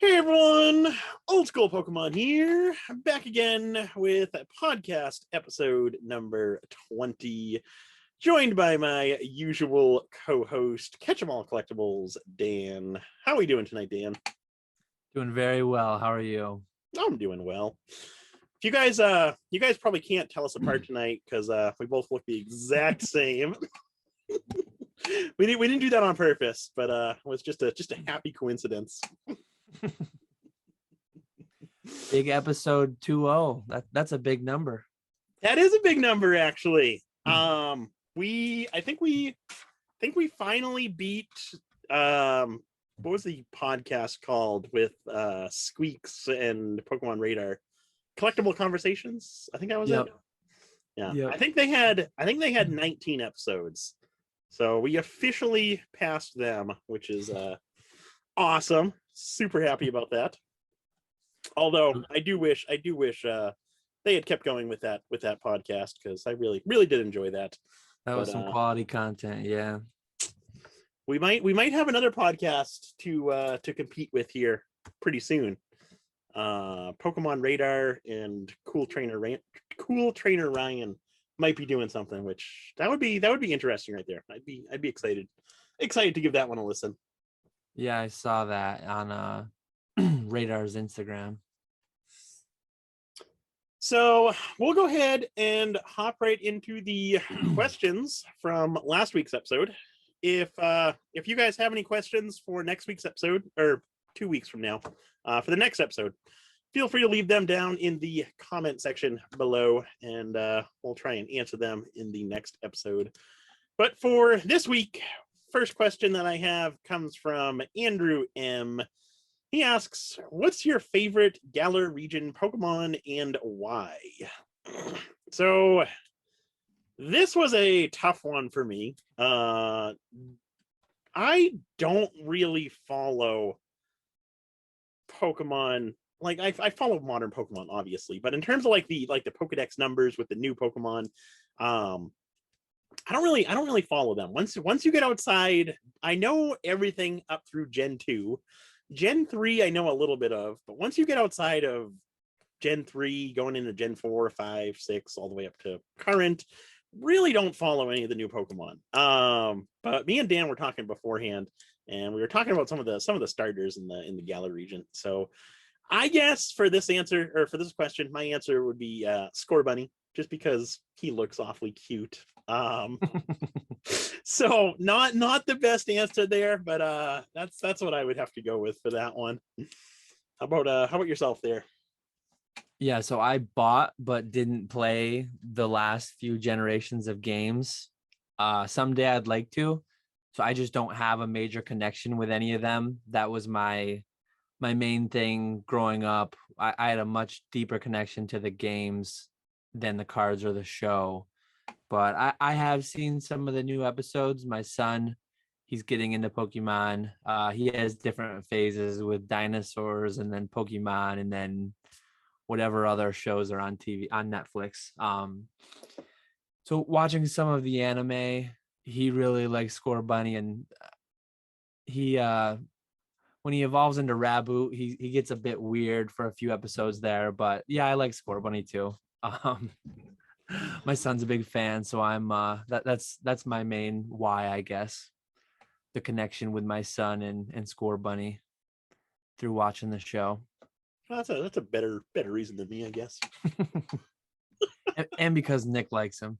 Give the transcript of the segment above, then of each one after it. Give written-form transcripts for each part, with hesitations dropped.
Hey everyone, Old School Pokemon here, back again with podcast episode number 20, joined by my usual co-host, Catch 'em All Collectibles, Dan. How are we doing tonight, Dan? Doing very well. How are you? I'm doing well. If you guys probably can't tell us apart tonight because we both look the exact same. we didn't do that on purpose, but it was just a happy coincidence. Big episode 20. That's a big number. That is a big number, actually. I think we finally beat what was the podcast called with Squeaks and Pokemon Radar? Collectible Conversations. I think that was it. Yeah. Yep. I think they had 19 episodes. So we officially passed them, which is awesome. Super happy about that. Although I do wish they had kept going with that podcast, because I really did enjoy that. That was some quality content. Yeah. We might have another podcast to compete with here pretty soon. Pokemon Radar and Cool Trainer Ryan might be doing something, which that would be interesting right there. I'd be excited to give that one a listen. Yeah, I saw that on Radar's Instagram. So we'll go ahead and hop right into the questions from last week's episode. If you guys have any questions for next week's episode, or 2 weeks from now, for the next episode, feel free to leave them down in the comment section below, and we'll try and answer them in the next episode. But for this week, first question that I have comes from Andrew M. He asks, what's your favorite Galar region Pokemon and why? So this was a tough one for me. I don't really follow Pokemon. Like I follow modern Pokemon, obviously, but in terms of like the Pokedex numbers with the new Pokemon, I don't really follow them. Once you get outside, I know everything up through Gen 2. Gen 3 I know a little bit of, but once you get outside of Gen 3, going into Gen 4, 5, 6, all the way up to current, really don't follow any of the new Pokemon. But me and Dan were talking beforehand, and we were talking about some of the starters in the Galar region. So I guess for this answer, or for this question, my answer would be Scorbunny, just because he looks awfully cute. So not the best answer there, but that's what I would have to go with for that one. How about yourself there? Yeah, so I bought but didn't play the last few generations of games. Someday I'd like to. So I just don't have a major connection with any of them. That was my main thing growing up. I had a much deeper connection to the games than the cards or the show. But I have seen some of the new episodes. My son, he's getting into Pokemon. He has different phases with dinosaurs and then Pokemon and then whatever other shows are on TV, on Netflix. So watching some of the anime, he really likes Scorbunny, and he when he evolves into Raboot, he gets a bit weird for a few episodes there. But yeah, I like Scorbunny too. My son's a big fan, so I'm that's my main why, I guess. The connection with my son and Scorbunny through watching the show. Well, that's a better reason than me, I guess. and because Nick likes him.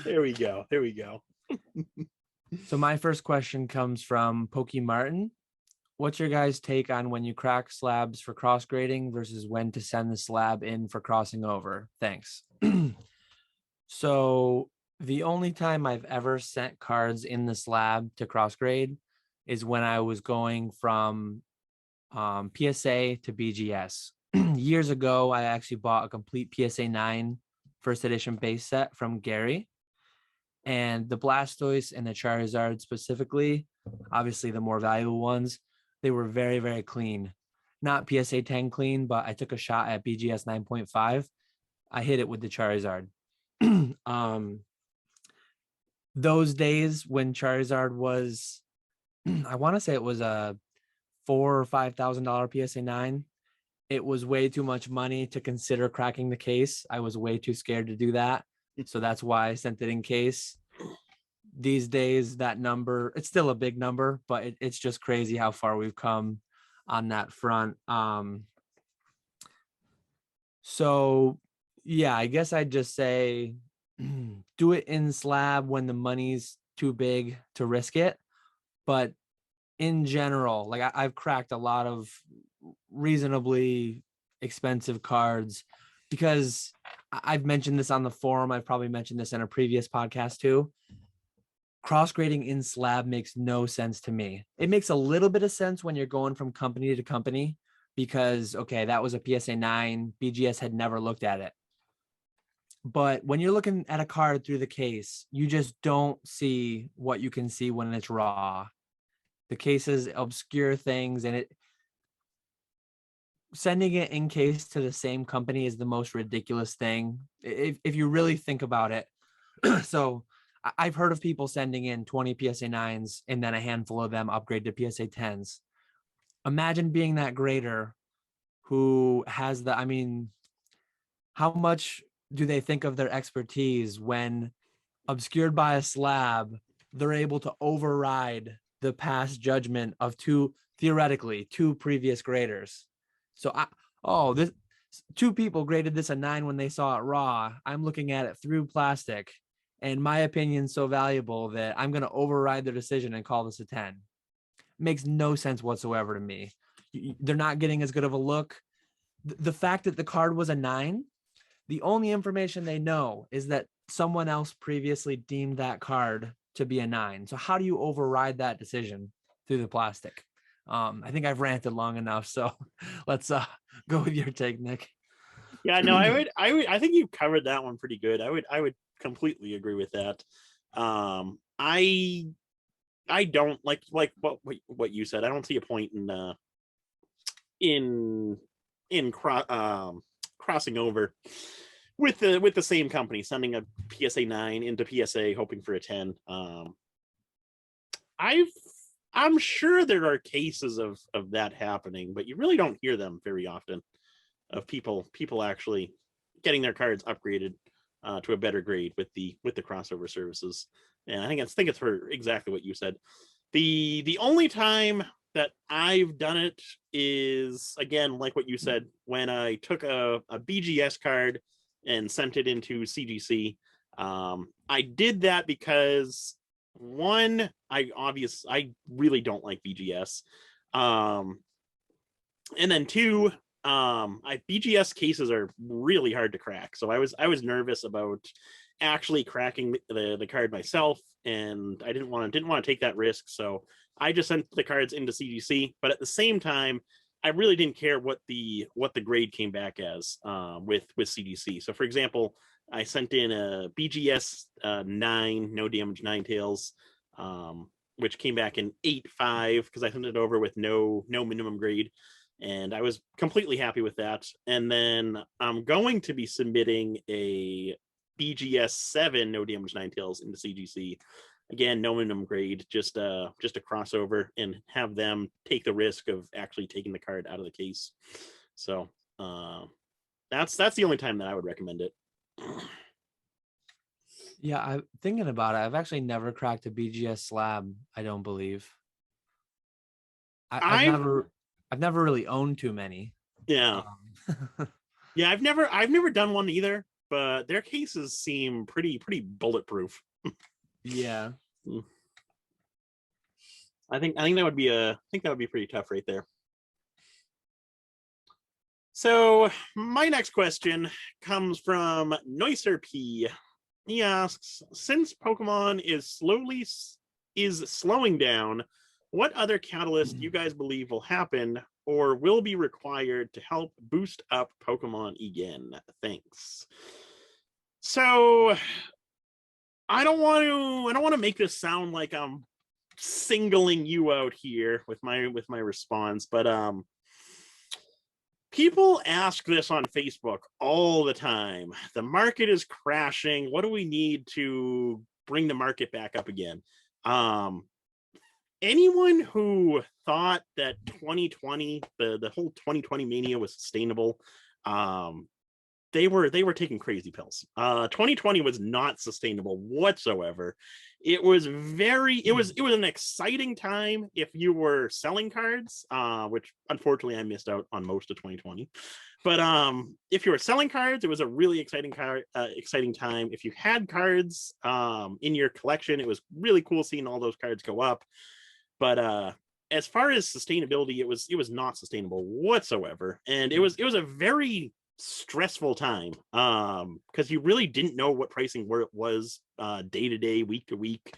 There we go. So my first question comes from Pokey Martin. What's your guys' take on when you crack slabs for cross grading versus when to send the slab in for crossing over? Thanks. So the only time I've ever sent cards in the slab to cross grade is when I was going from PSA to BGS. Years ago, I actually bought a complete PSA 9 first edition base set from Gary. And the Blastoise and the Charizard specifically, obviously the more valuable ones, they were very, very clean. Not PSA 10 clean, but I took a shot at BGS 9.5. I hit it with the Charizard. Those days when Charizard was I want to say it was a $4,000 or $5,000 PSA 9. It was way too much money to consider cracking the case. I was way too scared to do that. So that's why I sent it in case. These days, that number, it's still a big number, but it's just crazy how far we've come on that front. So yeah, I guess I'd just say do it in slab when the money's too big to risk it. But in general, like I've cracked a lot of reasonably expensive cards because I've mentioned this on the forum. I've probably mentioned this in a previous podcast too. Cross grading in slab makes no sense to me. It makes a little bit of sense when you're going from company to company because, okay, that was a PSA 9. BGS had never looked at it. But when you're looking at a card through the case, you just don't see what you can see when it's raw. The cases obscure things, and sending it in case to the same company is the most ridiculous thing if you really think about it. So I've heard of people sending in 20 PSA 9s and then a handful of them upgrade to PSA 10s. Imagine being that grader who has I mean, how much do they think of their expertise when obscured by a slab, they're able to override the past judgment of theoretically two previous graders. So this 2 people graded this a 9 when they saw it raw. I'm looking at it through plastic, and my opinion's so valuable that I'm going to override their decision and call this a 10. Makes no sense whatsoever to me. They're not getting as good of a look. The fact that the card was a 9, the only information they know is that someone else previously deemed that card to be a 9. So how do you override that decision through the plastic? I think I've ranted long enough, so let's go with your take, Nick. Yeah, no, I think you covered that one pretty good. I would completely agree with that. I don't like what you said. I don't see a point in crossing over with the same company, sending a PSA 9 into PSA hoping for a 10. I'm sure there are cases of that happening, but you really don't hear them very often of people actually getting their cards upgraded to a better grade with the crossover services. And I think it's for exactly what you said. The only time that I've done it is, again, like what you said, when I took a BGS card and sent it into CGC. I did that because, one, I really don't like BGS. And then two, BGS cases are really hard to crack. So I was nervous about actually cracking the card myself, and I didn't want to take that risk. So I just sent the cards into CGC. But at the same time, I really didn't care what the grade came back as with CGC. So for example, I sent in a BGS 9, no damage 9 tails, which came back in 8.5 because I sent it over with no minimum grade. And I was completely happy with that. And then I'm going to be submitting a BGS 7 no damage 9 tails into CGC. Again, no minimum grade, just a crossover, and have them take the risk of actually taking the card out of the case. So that's the only time that I would recommend it. Yeah, I'm thinking about it. I've actually never cracked a BGS slab, I don't believe. I've never really owned too many. Yeah. Yeah, I've never done one either, but their cases seem pretty bulletproof. Yeah. I think that would be pretty tough right there. So my next question comes from Neusser P. He asks, since Pokemon is slowing down, what other catalyst do you guys believe will happen or will be required to help boost up Pokemon again? Thanks. So I don't want to make this sound like I'm singling you out here with my response, but people ask this on Facebook all the time. The market is crashing. What do we need to bring the market back up again? anyone who thought that 2020, the whole 2020 mania was sustainable, they were taking crazy pills. 2020 was not sustainable whatsoever. It was an exciting time if you were selling cards, which unfortunately I missed out on most of 2020. But if you were selling cards, it was a really exciting time. If you had cards in your collection, it was really cool seeing all those cards go up. But as far as sustainability, it was not sustainable whatsoever, and it was a very stressful time because you really didn't know what pricing where it was day to day, week to week.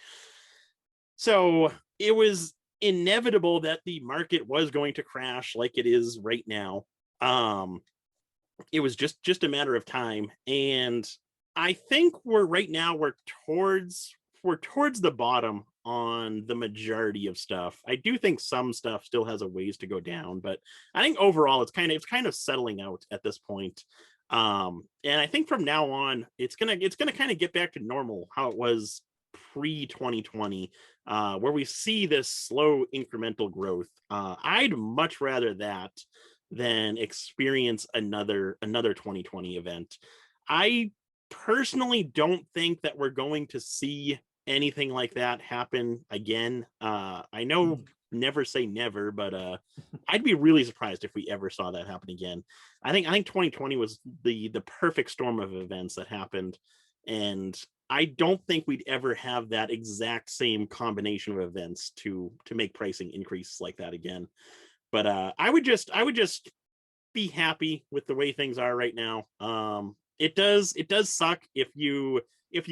So it was inevitable that the market was going to crash like it is right now. It was just a matter of time, and I think we're towards the bottom on the majority of stuff. I do think some stuff still has a ways to go down, but I think overall it's kind of settling out at this point. And I think from now on it's gonna kind of get back to normal, how it was pre 2020, where we see this slow incremental growth. I'd much rather that than experience another 2020 event. I personally don't think that we're going to see anything like that happen again. I know never say never, but I'd be really surprised if we ever saw that happen again. I think 2020 was the perfect storm of events that happened, and I don't think we'd ever have that exact same combination of events to make pricing increase like that again. But I would just be happy with the way things are right now. It does suck if you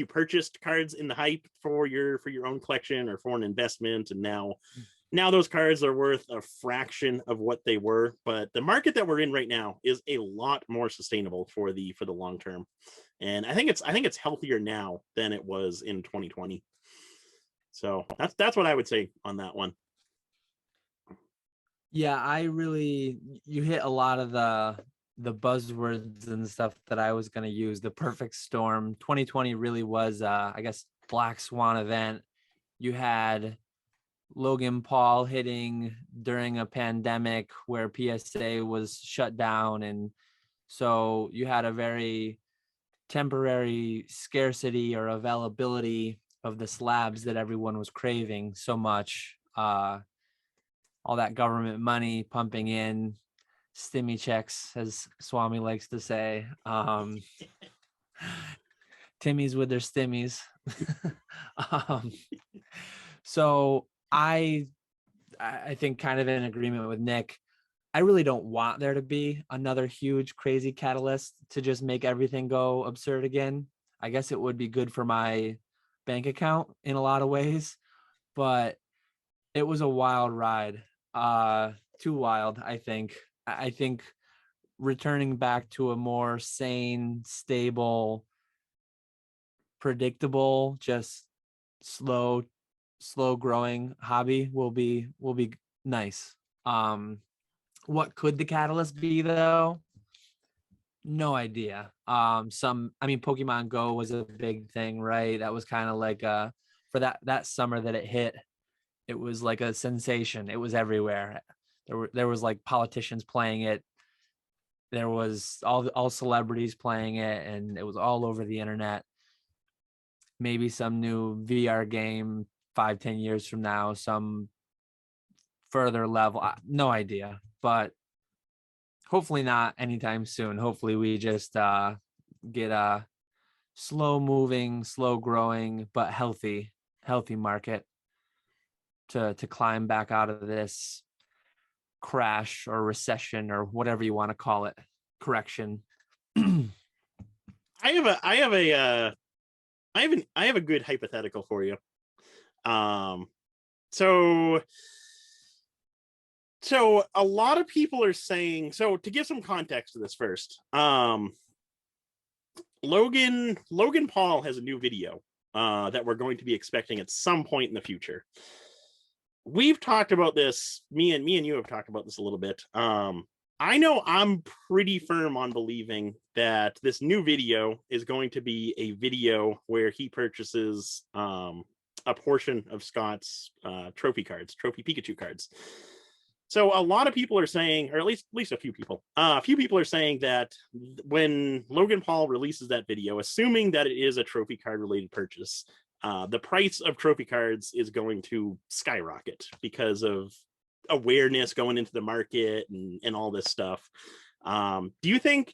purchased cards in the hype for your own collection or for an investment, and now those cards are worth a fraction of what they were. But the market that we're in right now is a lot more sustainable for the long term, and I think it's healthier now than it was in 2020. So that's what I would say on that one. Yeah, you hit a lot of the buzzwords and stuff that I was going to use. The perfect storm. 2020 really was, I guess, black swan event. You had Logan Paul hitting during a pandemic where PSA was shut down. And so you had a very temporary scarcity or availability of the slabs that everyone was craving so much. All that government money pumping in, stimmy checks, as Swami likes to say. Timmy's with their stimmies. So I think, kind of in agreement with Nick, I really don't want there to be another huge crazy catalyst to just make everything go absurd again. I guess it would be good for my bank account in a lot of ways, but it was a wild ride. Too wild, I think. I think returning back to a more sane, stable, predictable, just slow growing hobby will be nice. What could the catalyst be though? No idea. Pokemon Go was a big thing, right? That was kind of like for that summer that it hit, it was like a sensation. It was everywhere. There was like politicians playing it. There was all celebrities playing it, and it was all over the internet. Maybe some new VR game 5-10 years from now, some further level. No idea, but hopefully not anytime soon. Hopefully we just get a slow moving, slow growing, but healthy market to climb back out of this crash or recession or whatever you want to call it, correction. I have a good hypothetical for you. So a lot of people are saying, so to give some context to this first, Logan Paul has a new video that we're going to be expecting at some point in the future. We've talked about this, me and you have talked about this a little bit. I know I'm pretty firm on believing that this new video is going to be a video where he purchases a portion of Scott's trophy Pikachu cards. So a lot of people are saying, or at least a few people are saying that when Logan Paul releases that video, assuming that it is a trophy card related purchase, the price of trophy cards is going to skyrocket because of awareness going into the market and all this stuff. Do you think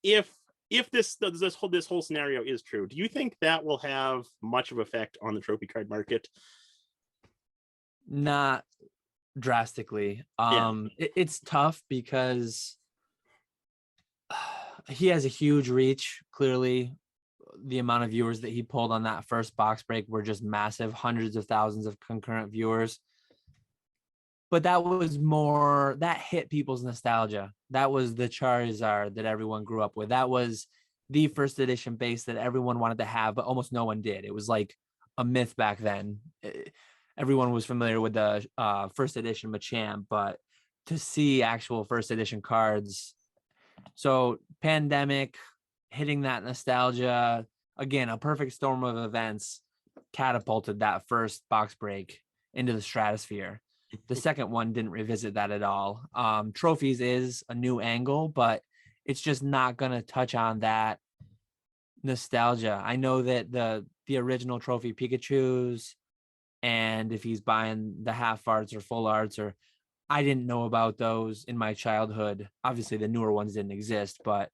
if this whole scenario is true, do you think that will have much of effect on the trophy card market? Not drastically. It's tough because he has a huge reach. Clearly, the amount of viewers that he pulled on that first box break were just massive, hundreds of thousands of concurrent viewers. But that hit people's nostalgia. That was the Charizard that everyone grew up with. That was the first edition base that everyone wanted to have, but almost no one did. It was like a myth back then. Everyone was familiar with the first edition Machamp, but to see actual first edition cards. So pandemic hitting that nostalgia, again, a perfect storm of events catapulted that first box break into the stratosphere. The second one didn't revisit that at all. Trophies is a new angle, but it's just not going to touch on that nostalgia. I know that the original trophy Pikachus, and if he's buying the half arts or full arts, or I didn't know about those in my childhood. Obviously, the newer ones didn't exist, but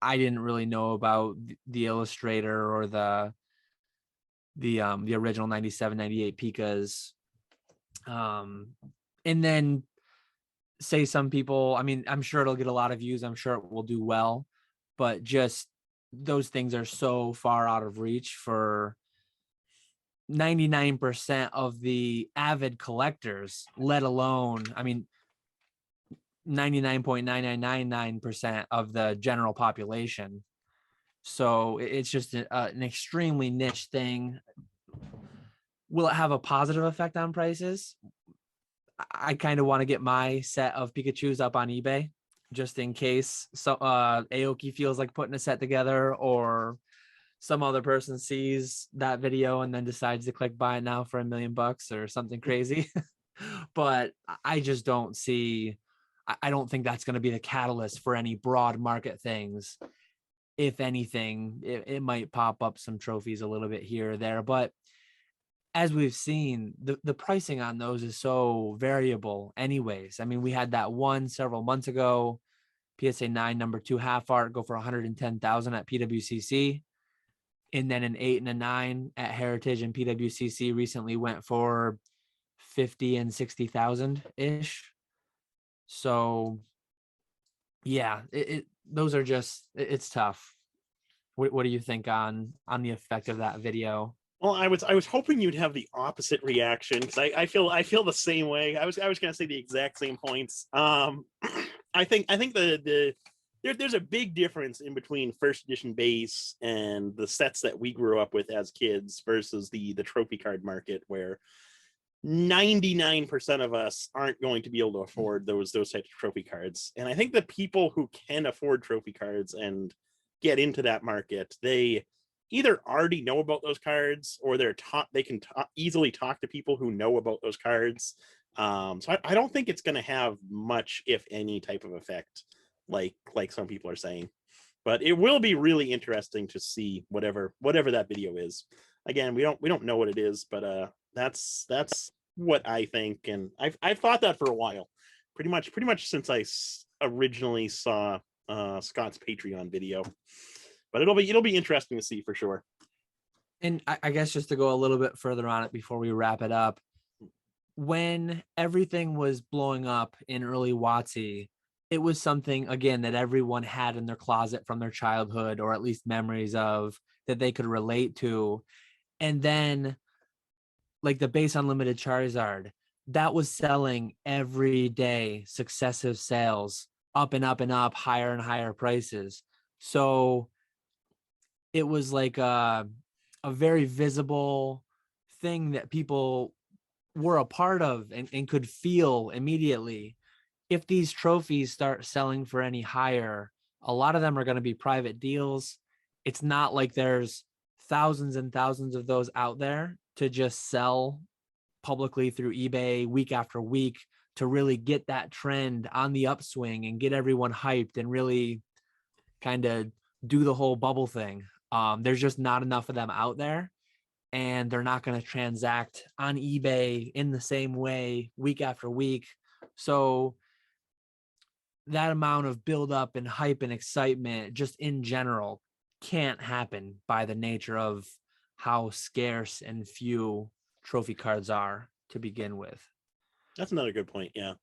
I didn't really know about the Illustrator or the original 97, 98 Pikas. And then say some people, I mean, I'm sure it'll get a lot of views. I'm sure it will do well, but just those things are so far out of reach for 99% of the avid collectors, let alone, I mean, 99.9999% of the general population. So it's just an extremely niche thing. Will it have a positive effect on prices? I kind of want to get my set of Pikachus up on eBay just in case Aoki feels like putting a set together, or some other person sees that video and then decides to click buy it now for $1 million or something crazy. But I just don't see, I don't think that's going to be the catalyst for any broad market things. If anything, it might pop up some trophies a little bit here or there, but as we've seen, the pricing on those is so variable anyways. I mean, we had that one several months ago, PSA 9 number 2 half art go for 110,000 at PWCC. And then an 8 and a 9 at Heritage and PWCC recently went for 50 and 60,000 ish. So yeah, those are just, it's tough. What do you think on the effect of that video? Well, I was hoping you'd have the opposite reaction, because I feel the same way. I was going to say the exact same points. I think there's a big difference in between first edition base and the sets that we grew up with as kids versus the trophy card market, where 99% of us aren't going to be able to afford those types of trophy cards. And I think the people who can afford trophy cards and get into that market, they either already know about those cards, or they can easily talk to people who know about those cards. So I don't think it's going to have much, if any, type of effect, like some people are saying. But it will be really interesting to see whatever that video is. Again, we don't know what it is, but that's what I think, and I've thought that for a while, pretty much since I originally saw Scott's Patreon video. But it'll be interesting to see for sure. And I guess just to go a little bit further on it before we wrap it up, when everything was blowing up in early WotC, it was something, again, that everyone had in their closet from their childhood, or at least memories of, that they could relate to. And then like the base unlimited Charizard, that was selling every day, successive sales, up and up and up, higher and higher prices. So it was like a very visible thing that people were a part of and could feel immediately. If these trophies start selling for any higher, a lot of them are going to be private deals. It's not like there's thousands and thousands of those out there to just sell publicly through eBay week after week to really get that trend on the upswing and get everyone hyped and really kind of do the whole bubble thing. There's just not enough of them out there, and they're not going to transact on eBay in the same way week after week. So that amount of buildup and hype and excitement just in general can't happen by the nature of how scarce and few trophy cards are to begin with. That's another good point. Yeah.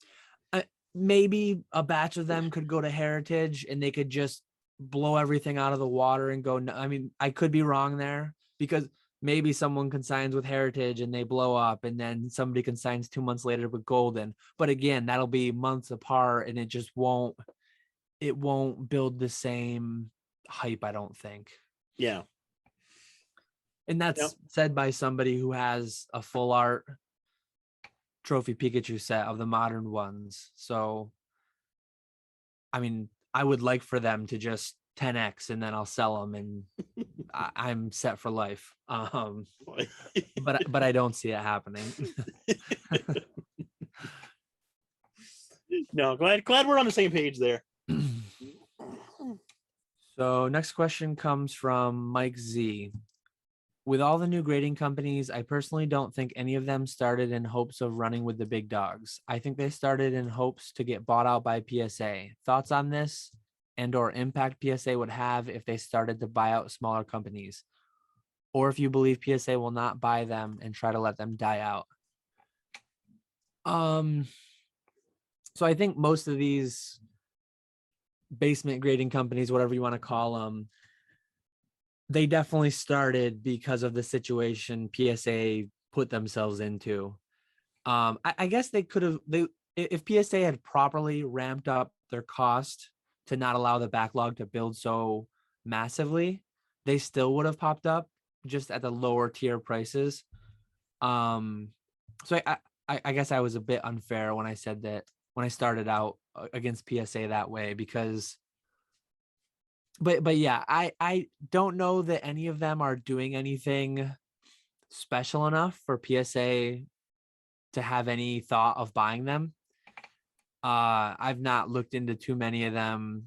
Maybe a batch of them could go to Heritage and they could just blow everything out of the water and go. I mean, I could be wrong there, because maybe someone consigns with Heritage and they blow up, and then somebody consigns 2 months later with Golden. But again, that'll be months apart, and it won't build the same hype, I don't think. Yeah. And that's said by somebody who has a full art trophy Pikachu set of the modern ones. So, I mean, I would like for them to just 10x and then I'll sell them and I'm set for life. But I don't see it happening. No, glad we're on the same page there. So next question comes from Mike Z. With all the new grading companies, I personally don't think any of them started in hopes of running with the big dogs. I think they started in hopes to get bought out by PSA. Thoughts on this and or impact PSA would have if they started to buy out smaller companies? Or if you believe PSA will not buy them and try to let them die out? So I think most of these basement grading companies, whatever you want to call them, they definitely started because of the situation PSA put themselves into. I guess they could have, if PSA had properly ramped up their cost to not allow the backlog to build so massively, they still would have popped up just at the lower tier prices. So I guess I was a bit unfair when I said that, when I started out against PSA that way, because but yeah, I don't know that any of them are doing anything special enough for PSA to have any thought of buying them. I've not looked into too many of them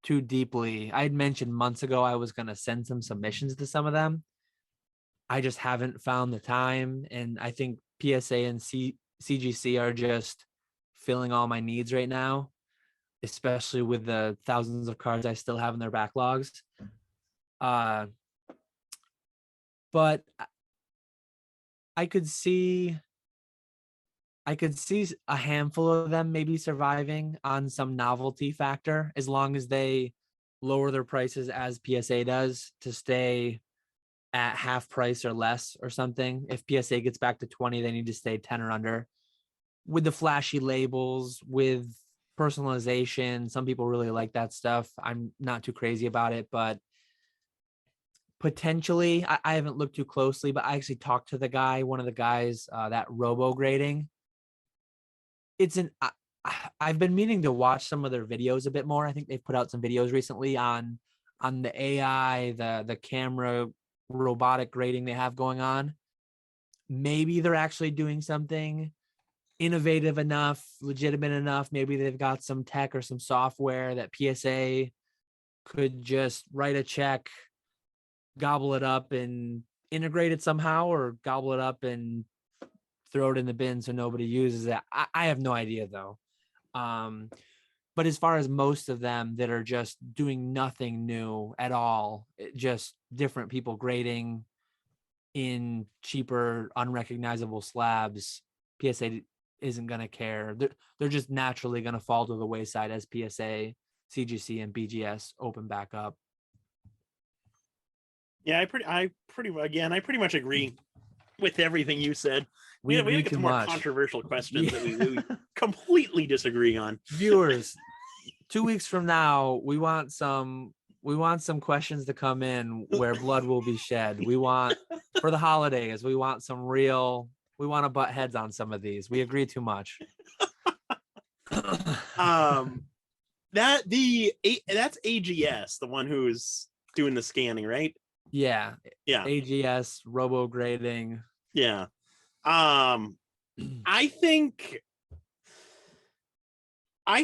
too deeply. I had mentioned months ago I was going to send some submissions to some of them. I just haven't found the time, and I think PSA and CGC are just filling all my needs right now, especially with the thousands of cards I still have in their backlogs. But I could see a handful of them maybe surviving on some novelty factor, as long as they lower their prices as PSA does to stay at half price or less or something. If PSA gets back to 20, they need to stay 10 or under. With the flashy labels, with personalization, some people really like that stuff. I'm not too crazy about it, but potentially, I haven't looked too closely, but I actually talked to the guy, one of the guys, that robo grading. I've been meaning to watch some of their videos a bit more. I think they've put out some videos recently on the AI, the camera robotic grading they have going on. Maybe they're actually doing something innovative enough, legitimate enough. Maybe they've got some tech or some software that PSA could just write a check, gobble it up and integrate it somehow, or gobble it up and throw it in the bin so nobody uses it. I have no idea though. But as far as most of them that are just doing nothing new at all, just different people grading in cheaper, unrecognizable slabs, PSA isn't going to care. They're just naturally going to fall to the wayside as PSA, CGC, and BGS open back up. Yeah, I pretty much agree with everything you said. We have to get to more controversial questions that we completely disagree on. Viewers, 2 weeks from now, we want some questions to come in where blood will be shed. We want, for the holidays, we want to butt heads on some of these. We agree too much. That's AGS, the one who's doing the scanning, right? Yeah. Yeah, AGS, robo grading. yeah. I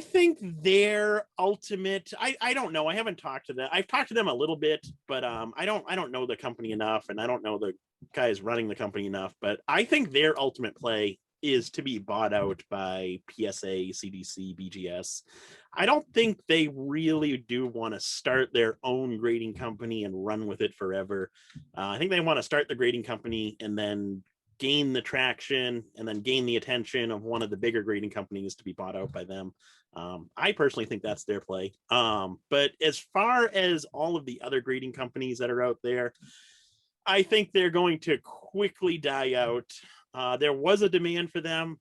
think their ultimate, I don't know. I haven't talked to them. I've talked to them a little bit, but I don't know the company enough, and I don't know the guys running the company enough. But I think their ultimate play is to be bought out by PSA, CGC, BGS. I don't think they really do want to start their own grading company and run with it forever. I think they want to start the grading company and then gain the traction and then gain the attention of one of the bigger grading companies to be bought out by them. I personally think that's their play. But as far as all of the other grading companies that are out there, I think they're going to quickly die out. There was a demand for them,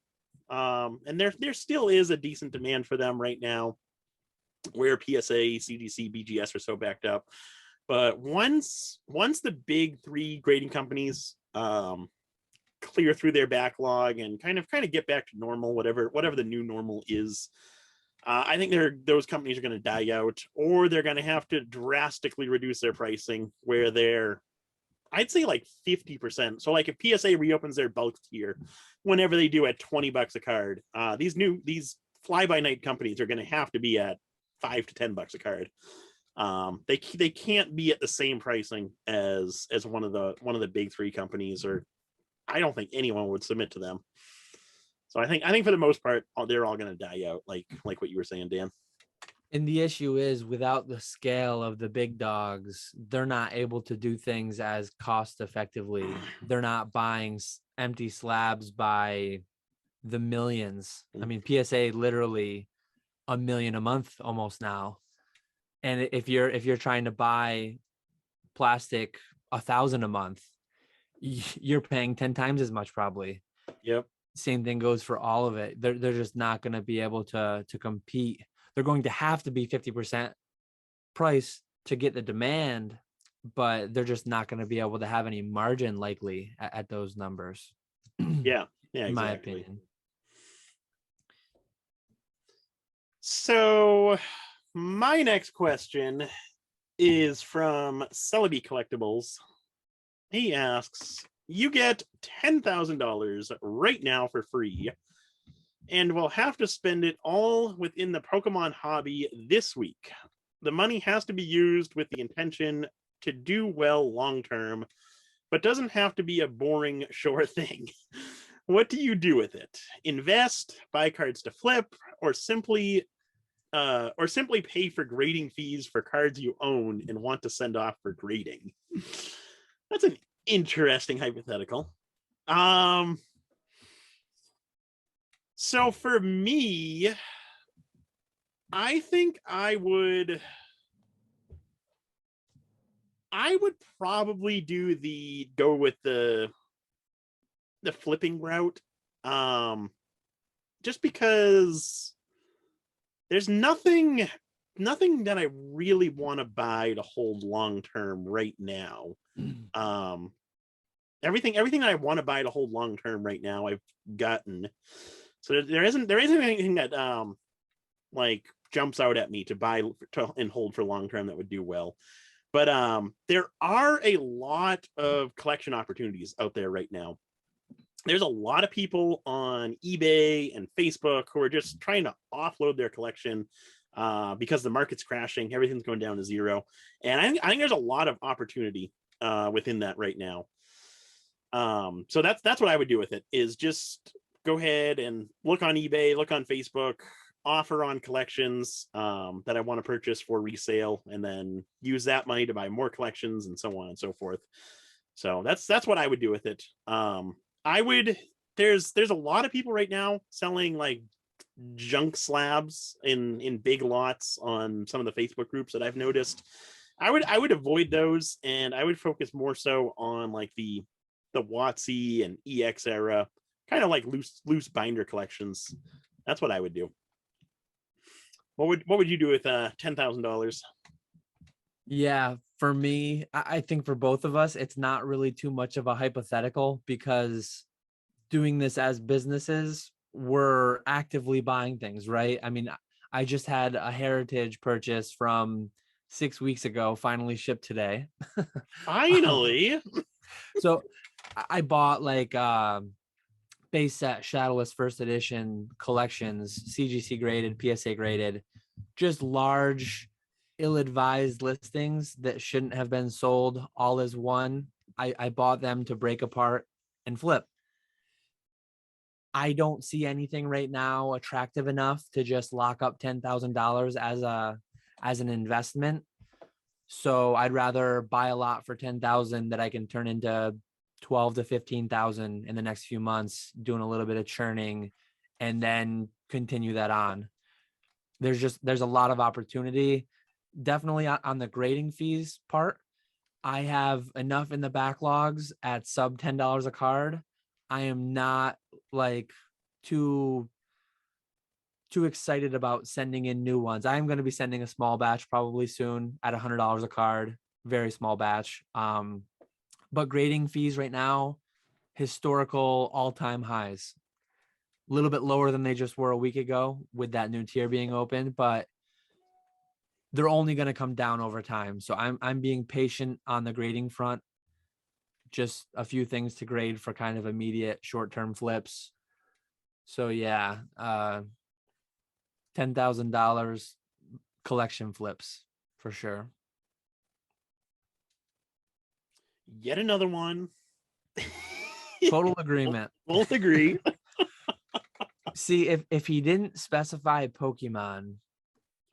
and there still is a decent demand for them right now, where PSA, CGC, BGS are so backed up. But once the big three grading companies clear through their backlog and kind of get back to normal, whatever the new normal is, I think those companies are going to die out, or they're going to have to drastically reduce their pricing, where they're, I'd say, like 50%. So like if PSA reopens their bulk tier, whenever they do, at $20 a card, these fly by night companies are going to have to be at $5 to $10 a card. They can't be at the same pricing as one of the big three companies, or I don't think anyone would submit to them. So I think for the most part, they're all going to die out, like what you were saying, Dan. And the issue is, without the scale of the big dogs, they're not able to do things as cost effectively. They're not buying empty slabs by the millions. I mean, PSA literally $1 million a month almost now. And if you're trying to buy plastic 1,000 a month, you're paying 10 times as much probably. Yep. Same thing goes for all of it. They're just not going to be able to compete. They're going to have to be 50% price to get the demand, but they're just not going to be able to have any margin likely at those numbers. Yeah, exactly. In my opinion. So my next question is from Celebi Collectibles. He asks, you get $10,000 right now for free, and will have to spend it all within the Pokemon hobby this week. The money has to be used with the intention to do well long term, but doesn't have to be a boring, sure thing. What do you do with it? Invest, buy cards to flip, or simply pay for grading fees for cards you own and want to send off for grading? That's an interesting hypothetical. So for me, I think I would probably go with the flipping route. Just because there's nothing that I really want to buy to hold long term right now. Everything that I want to buy to hold long term right now, I've gotten. So there isn't anything that like jumps out at me to buy and hold for long term that would do well. But there are a lot of collection opportunities out there right now. There's a lot of people on eBay and Facebook who are just trying to offload their collection because the market's crashing, everything's going down to zero, and I think there's a lot of opportunity within that right now. So that's what I would do with it, is just go ahead and look on eBay, look on Facebook, offer on collections that I want to purchase for resale, and then use that money to buy more collections and so on and so forth. So that's what I would do with it. There's a lot of people right now selling like junk slabs in big lots on some of the Facebook groups that I've noticed. I would avoid those, and I would focus more so on like the WotC and EX era, kind of like loose binder collections. That's what I would do. What would you do with $10,000? Yeah, for me, I think for both of us, it's not really too much of a hypothetical, because doing this as businesses, we're actively buying things, right? I mean, I just had a heritage purchase from 6 weeks ago, finally shipped today. Finally. So I bought like base set Shadowless first edition collections, CGC graded, PSA graded, just large, ill-advised listings that shouldn't have been sold all as one. I bought them to break apart and flip. I don't see anything right now attractive enough to just lock up $10,000 as an investment. So I'd rather buy a lot for 10,000 that I can turn into 12 to 15,000 in the next few months, doing a little bit of churning and then continue that on. There's a lot of opportunity. Definitely on the grading fees part. I have enough in the backlogs at sub $10 a card. I am not like too excited about sending in new ones. I am going to be sending a small batch probably soon at $100 a card, very small batch. But grading fees right now, historical all-time highs. A little bit lower than they just were a week ago with that new tier being open, but they're only going to come down over time. So I'm being patient on the grading front. Just a few things to grade for kind of immediate short-term flips. So yeah, $10,000 collection flips for sure. Yet another one. Total agreement. Both agree. See, if he didn't specify Pokemon,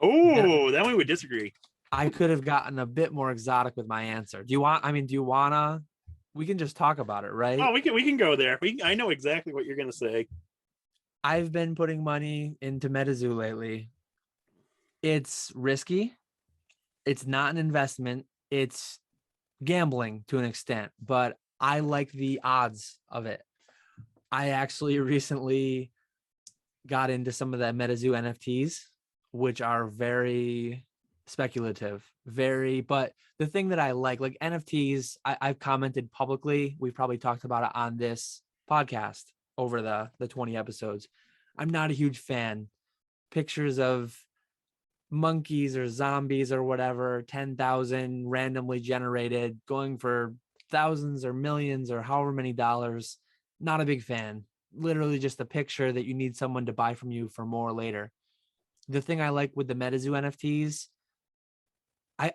Oh, then we would disagree. I could have gotten a bit more exotic with my answer. Do you wanna, we can just talk about it, right? Oh, we can go there. I know exactly what you're gonna say. I've been putting money into MetaZoo lately. It's risky. It's not an investment. It's gambling to an extent, but I like the odds of it. I actually recently got into some of the MetaZoo NFTs, which are very speculative, but the thing that I like NFTs, I've commented publicly. We've probably talked about it on this podcast over the 20 episodes. I'm not a huge fan. Pictures of monkeys or zombies or whatever, 10,000 randomly generated, going for thousands or millions or however many dollars. Not a big fan. Literally just a picture that you need someone to buy from you for more later. The thing I like with the MetaZoo NFTs,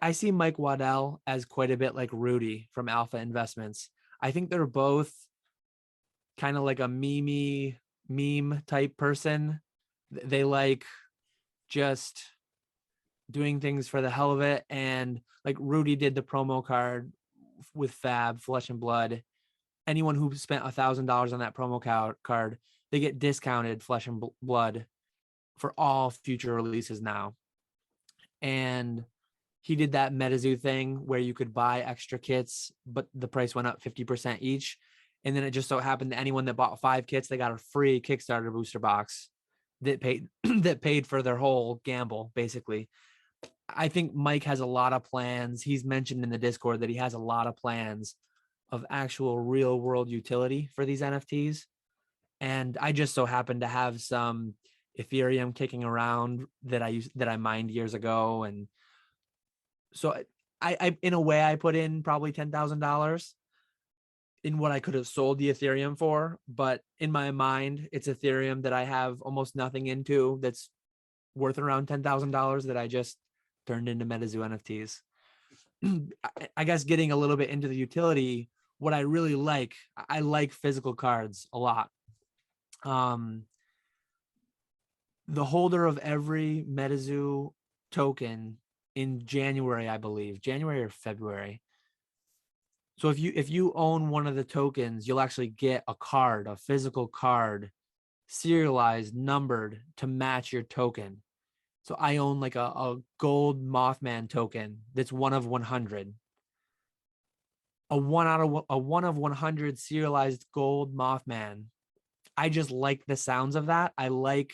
I see Mike Waddell as quite a bit like Rudy from Alpha Investments. I think they're both kind of like a meme type person. They like just doing things for the hell of it. And like Rudy did the promo card with Fab, Flesh and Blood. Anyone who spent $1,000 on that promo card, they get discounted Flesh and Blood for all future releases now. And he did that MetaZoo thing where you could buy extra kits, but the price went up 50% each. And then it just so happened that anyone that bought 5 kits, they got a free Kickstarter booster box that paid for their whole gamble, basically. I think Mike has a lot of plans. He's mentioned in the Discord that he has a lot of plans of actual real world utility for these NFTs. And I just so happen to have some Ethereum kicking around that I mined years ago. And so I in a way, I put in probably $10,000 in what I could have sold the Ethereum for. But in my mind, it's Ethereum that I have almost nothing into that's worth around $10,000 that I just turned into MetaZoo NFTs. I guess getting a little bit into the utility, what I really like, I like physical cards a lot. The holder of every MetaZoo token in January, I believe, January or February. So if you own one of the tokens, you'll actually get a card, a physical card, serialized, numbered to match your token. So I own like a gold Mothman token that's 1 of 100. A 1 of 100 serialized gold Mothman. I just like the sounds of that. I like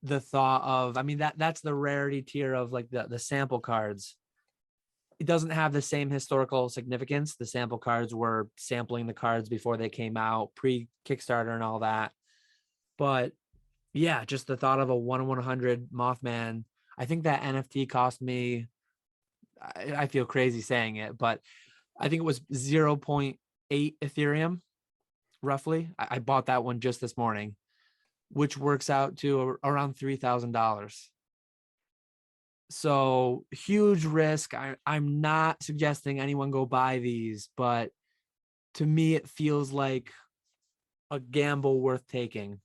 the thought of, I mean, that's the rarity tier of like the sample cards. It doesn't have the same historical significance. The sample cards were sampling the cards before they came out, pre-Kickstarter and all that. But yeah, just the thought of a 1 of 100 Mothman. I think that NFT cost me I feel crazy saying it, but I think it was 0.8 Ethereum, roughly. I bought that one just this morning, which works out to around $3,000. So huge risk. I'm not suggesting anyone go buy these, but to me, it feels like a gamble worth taking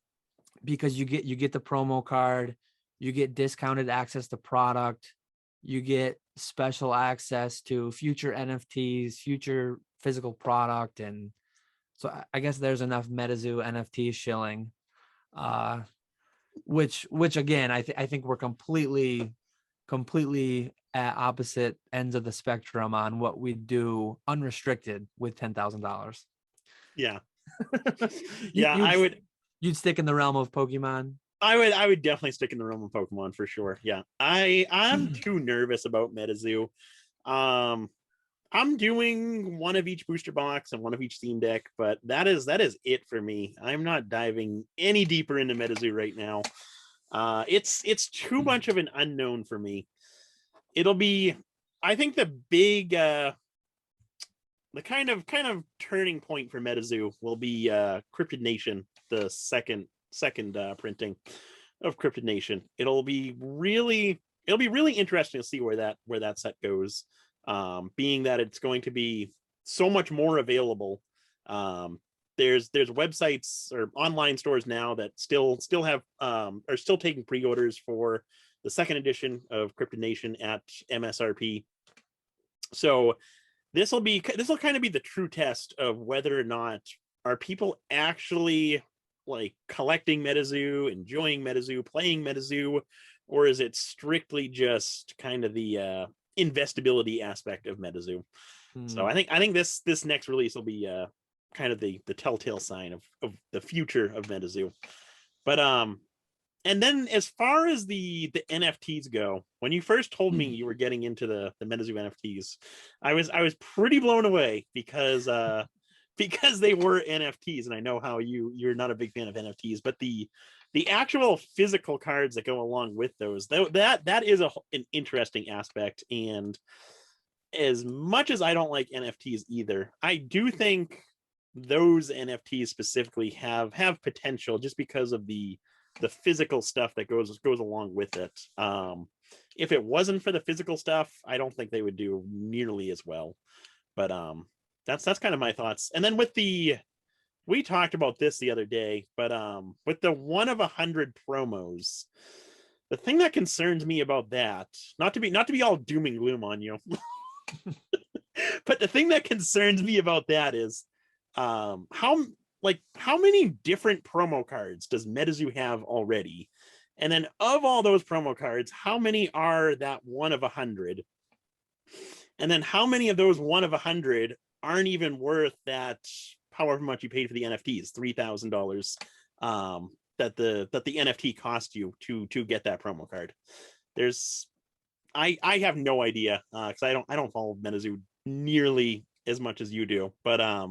because you get the promo card, you get discounted access to product, you get special access to future NFTs, future physical product, and so I guess there's enough MetaZoo NFT shilling, which again I think we're completely at opposite ends of the spectrum on what we do unrestricted with $10,000. Yeah. You, Yeah, you'd you'd stick in the realm of Pokemon. I would definitely stick in the realm of Pokemon for sure. Yeah. I'm too nervous about MetaZoo. Um I'm doing one of each booster box and one of each Steam Deck, but that is it for me. I'm not diving any deeper into MetaZoo right now. It's too much of an unknown for me. It'll be, I think the big the kind of turning point for MetaZoo will be Cryptid Nation, the second printing of Cryptid Nation. It'll be really interesting to see where that set goes. Being that it's going to be so much more available. There's websites or online stores now that still have are still taking pre-orders for the second edition of Cryptid Nation at MSRP. So this will kind of be the true test of whether or not are people actually like collecting MetaZoo, enjoying MetaZoo, playing MetaZoo, or is it strictly just kind of the investability aspect of MetaZoo? So I think this next release will be kind of the telltale sign of the future of MetaZoo. But and then as far as the NFTs go, when you first told me you were getting into the MetaZoo NFTs, I was pretty blown away because they were NFTs, and I know how you're not a big fan of NFTs, but the actual physical cards that go along with those, that is an interesting aspect. And as much as I don't like NFTs either, I do think those NFTs specifically have potential just because of the physical stuff that goes along with it. If it wasn't for the physical stuff, I don't think they would do nearly as well. But that's kind of my thoughts. And then we talked about this the other day, but with the 1 of 100 promos, the thing that concerns me about that, not to be all doom and gloom on you, but the thing that concerns me about that is how many different promo cards does MetaZoo have already? And then of all those promo cards, how many are that 1 of 100? And then how many of those 1 of 100 aren't even worth that however much you paid for the NFTs, $3,000 that the NFT cost you to get that promo card? I have no idea because I don't follow MetaZoo nearly as much as you do, but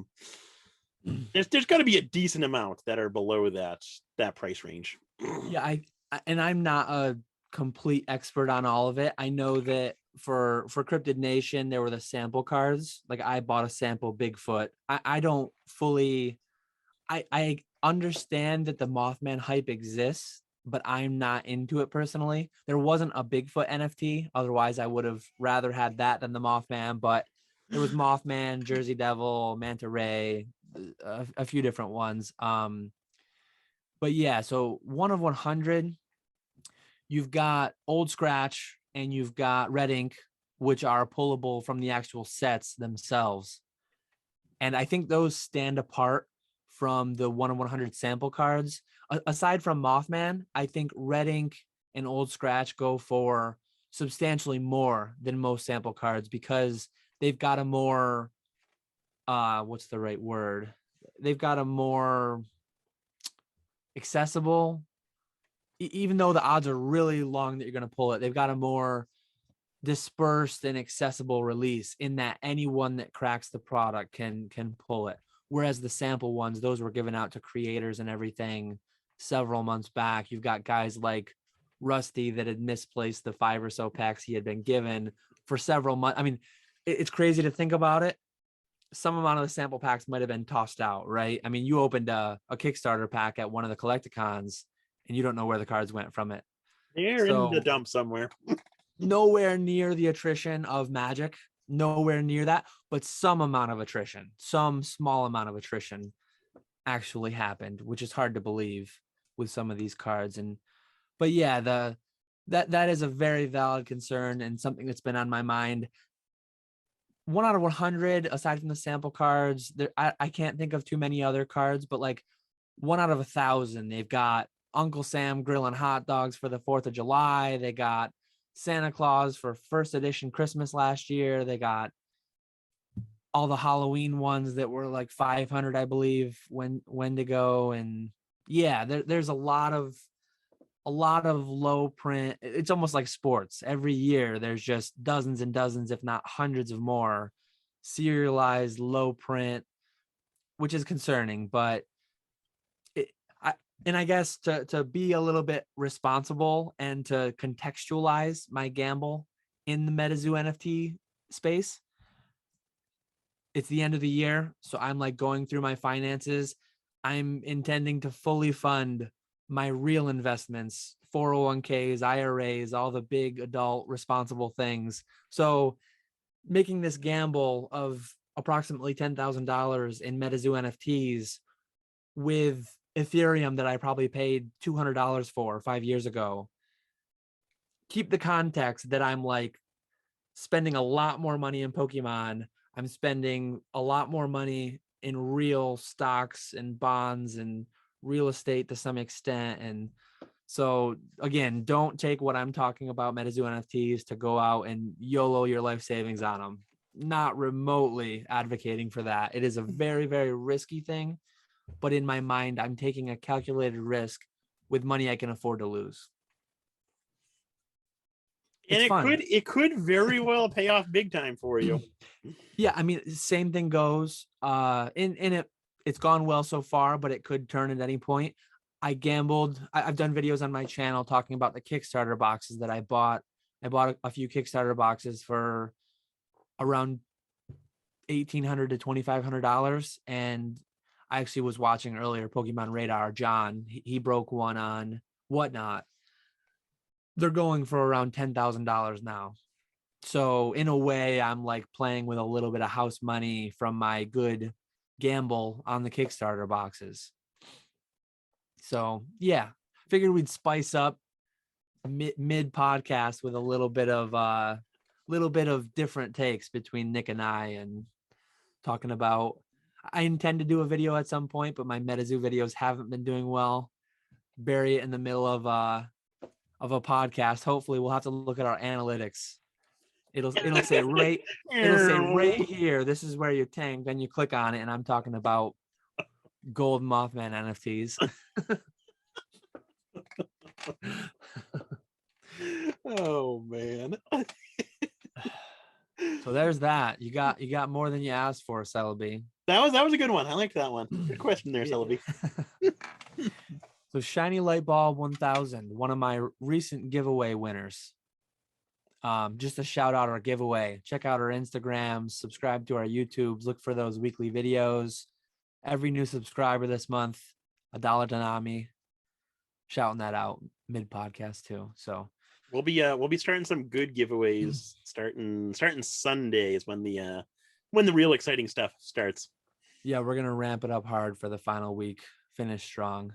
there's got to be a decent amount that are below that price range. Yeah, I'm not a complete expert on all of it. I know that for Cryptid Nation, there were the sample cards. Like I bought a sample Bigfoot. I don't fully, I understand that the Mothman hype exists, but I'm not into it personally. There wasn't a Bigfoot NFT. Otherwise, I would have rather had that than the Mothman, but there was Mothman, Jersey Devil, Manta Ray, a few different ones. But yeah, so 1 of 100, you've got Old Scratch and you've got Red Ink, which are pullable from the actual sets themselves. And I think those stand apart from the 1 of 100 sample cards. Aside from Mothman, I think Red Ink and Old Scratch go for substantially more than most sample cards because they've got a more, what's the right word? They've got a more accessible, even though the odds are really long that you're going to pull it, they've got a more dispersed and accessible release in that anyone that cracks the product can pull it. Whereas the sample ones, those were given out to creators and everything several months back. You've got guys like Rusty that had misplaced the 5 or so packs he had been given, for several months. I mean, it's crazy to think about it. Some amount of the sample packs might have been tossed out, right? I mean, you opened a Kickstarter pack at one of the Collecticons and you don't know where the cards went from it. They're in the So dump somewhere. nowhere near the attrition of Magic, nowhere near that, but some amount of attrition, some small amount of attrition actually happened, which is hard to believe with some of these cards. But yeah, that is a very valid concern and something that's been on my mind. 1 out of 100, aside from the sample cards, I can't think of too many other cards, but like 1 out of 1,000, they've got Uncle Sam grilling hot dogs for the 4th of July. They got Santa Claus for first edition Christmas last year. They got all the Halloween ones that were like 500, I believe, when to go. And yeah, there's a lot of low print. It's almost like sports. Every year there's just dozens and dozens, if not hundreds of more serialized low print, which is concerning. But I guess to be a little bit responsible and to contextualize my gamble in the MetaZoo NFT space, it's the end of the year. So I'm like going through my finances. I'm intending to fully fund my real investments, 401ks, IRAs, all the big adult responsible things. So making this gamble of approximately $10,000 in MetaZoo NFTs with Ethereum that I probably paid $200 for 5 years ago. Keep the context that I'm like spending a lot more money in Pokemon. I'm spending a lot more money in real stocks and bonds and real estate to some extent. And so again, don't take what I'm talking about MetaZoo NFTs to go out and YOLO your life savings on them. Not remotely advocating for that. It is a very, very risky thing, but in my mind, I'm taking a calculated risk with money I can afford to lose. And it could very well pay off big time for you. Yeah, I mean, same thing goes. It's gone well so far, but it could turn at any point. I gambled. I've done videos on my channel talking about the Kickstarter boxes that I bought. I bought a few Kickstarter boxes for around $1,800 to $2,500, and I actually was watching earlier Pokemon Radar. John, he broke one on Whatnot. They're going for around $10,000 now. So in a way, I'm like playing with a little bit of house money from my good gamble on the Kickstarter boxes. So yeah, figured we'd spice up mid podcast with a little bit of different takes between Nick and I, and talking about. I intend to do a video at some point, but my MetaZoo videos haven't been doing well. Bury it in the middle of a podcast. Hopefully, we'll have to look at our analytics. It'll say right here, this is where you tank, then you click on it, and I'm talking about gold Mothman NFTs. Oh man. So there's that. You got more than you asked for, Celebi. That was a good one. I liked that one. Good question there, Celebi. So Shiny Light Bulb 1000, one of my recent giveaway winners. Just to shout out our giveaway. Check out our Instagrams, subscribe to our YouTubes, look for those weekly videos. Every new subscriber this month, $1 to Nami. Shouting that out mid podcast too. So we'll be starting some good giveaways starting Sundays when the real exciting stuff starts. Yeah, we're gonna ramp it up hard for the final week. Finish strong.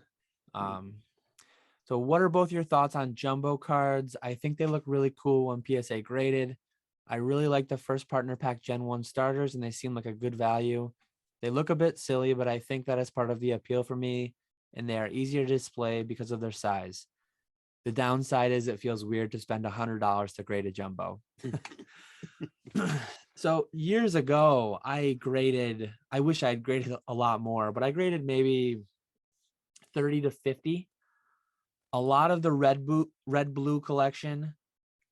So what are both your thoughts on jumbo cards? I think they look really cool when PSA graded. I really like the first partner pack Gen 1 starters, and they seem like a good value. They look a bit silly, but I think that is part of the appeal for me, and they are easier to display because of their size. The downside is it feels weird to spend $100 to grade a jumbo. So years ago, I wish I'd graded a lot more, but I graded maybe 30 to 50. A lot of the red blue collection.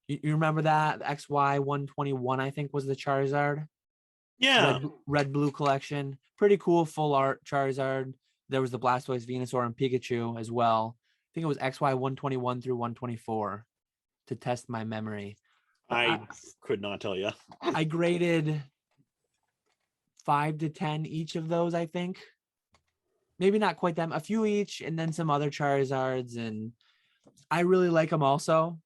You remember that XY 121, I think, was the Charizard. Yeah. Red blue collection. Pretty cool full art Charizard. There was the Blastoise, Venusaur, and Pikachu as well. I think it was XY 121 through 124 to test my memory. I could not tell you. I graded 5 to 10 each of those, I think. Maybe not quite them, a few each, and then some other Charizards, and I really like them also.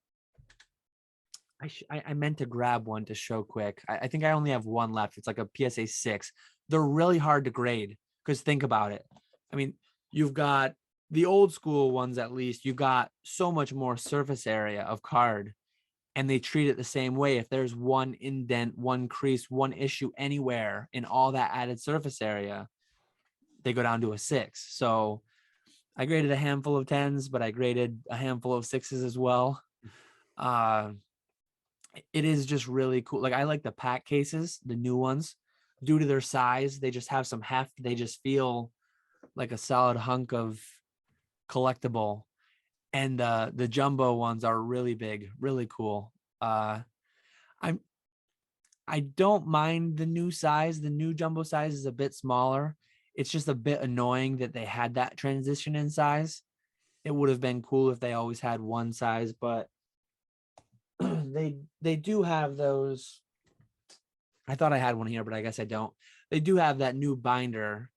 I meant to grab one to show quick. I think I only have one left. It's like a PSA 6. They're really hard to grade because think about it. I mean, you've got the old school ones, at least. You've got so much more surface area of card, and they treat it the same way. If there's one indent, one crease, one issue anywhere in all that added surface area, they go down to a 6. So I graded a handful of 10s, but I graded a handful of 6s as well. It is just really cool. Like I like the pack cases, the new ones, due to their size. They just have some heft. They just feel like a solid hunk of collectible. And the jumbo ones are really big, really cool. I don't mind the new size. The new jumbo size is a bit smaller. It's just a bit annoying that they had that transition in size. It would have been cool if they always had one size, but they do have those. I thought I had one here, but I guess I don't. They do have that new binder,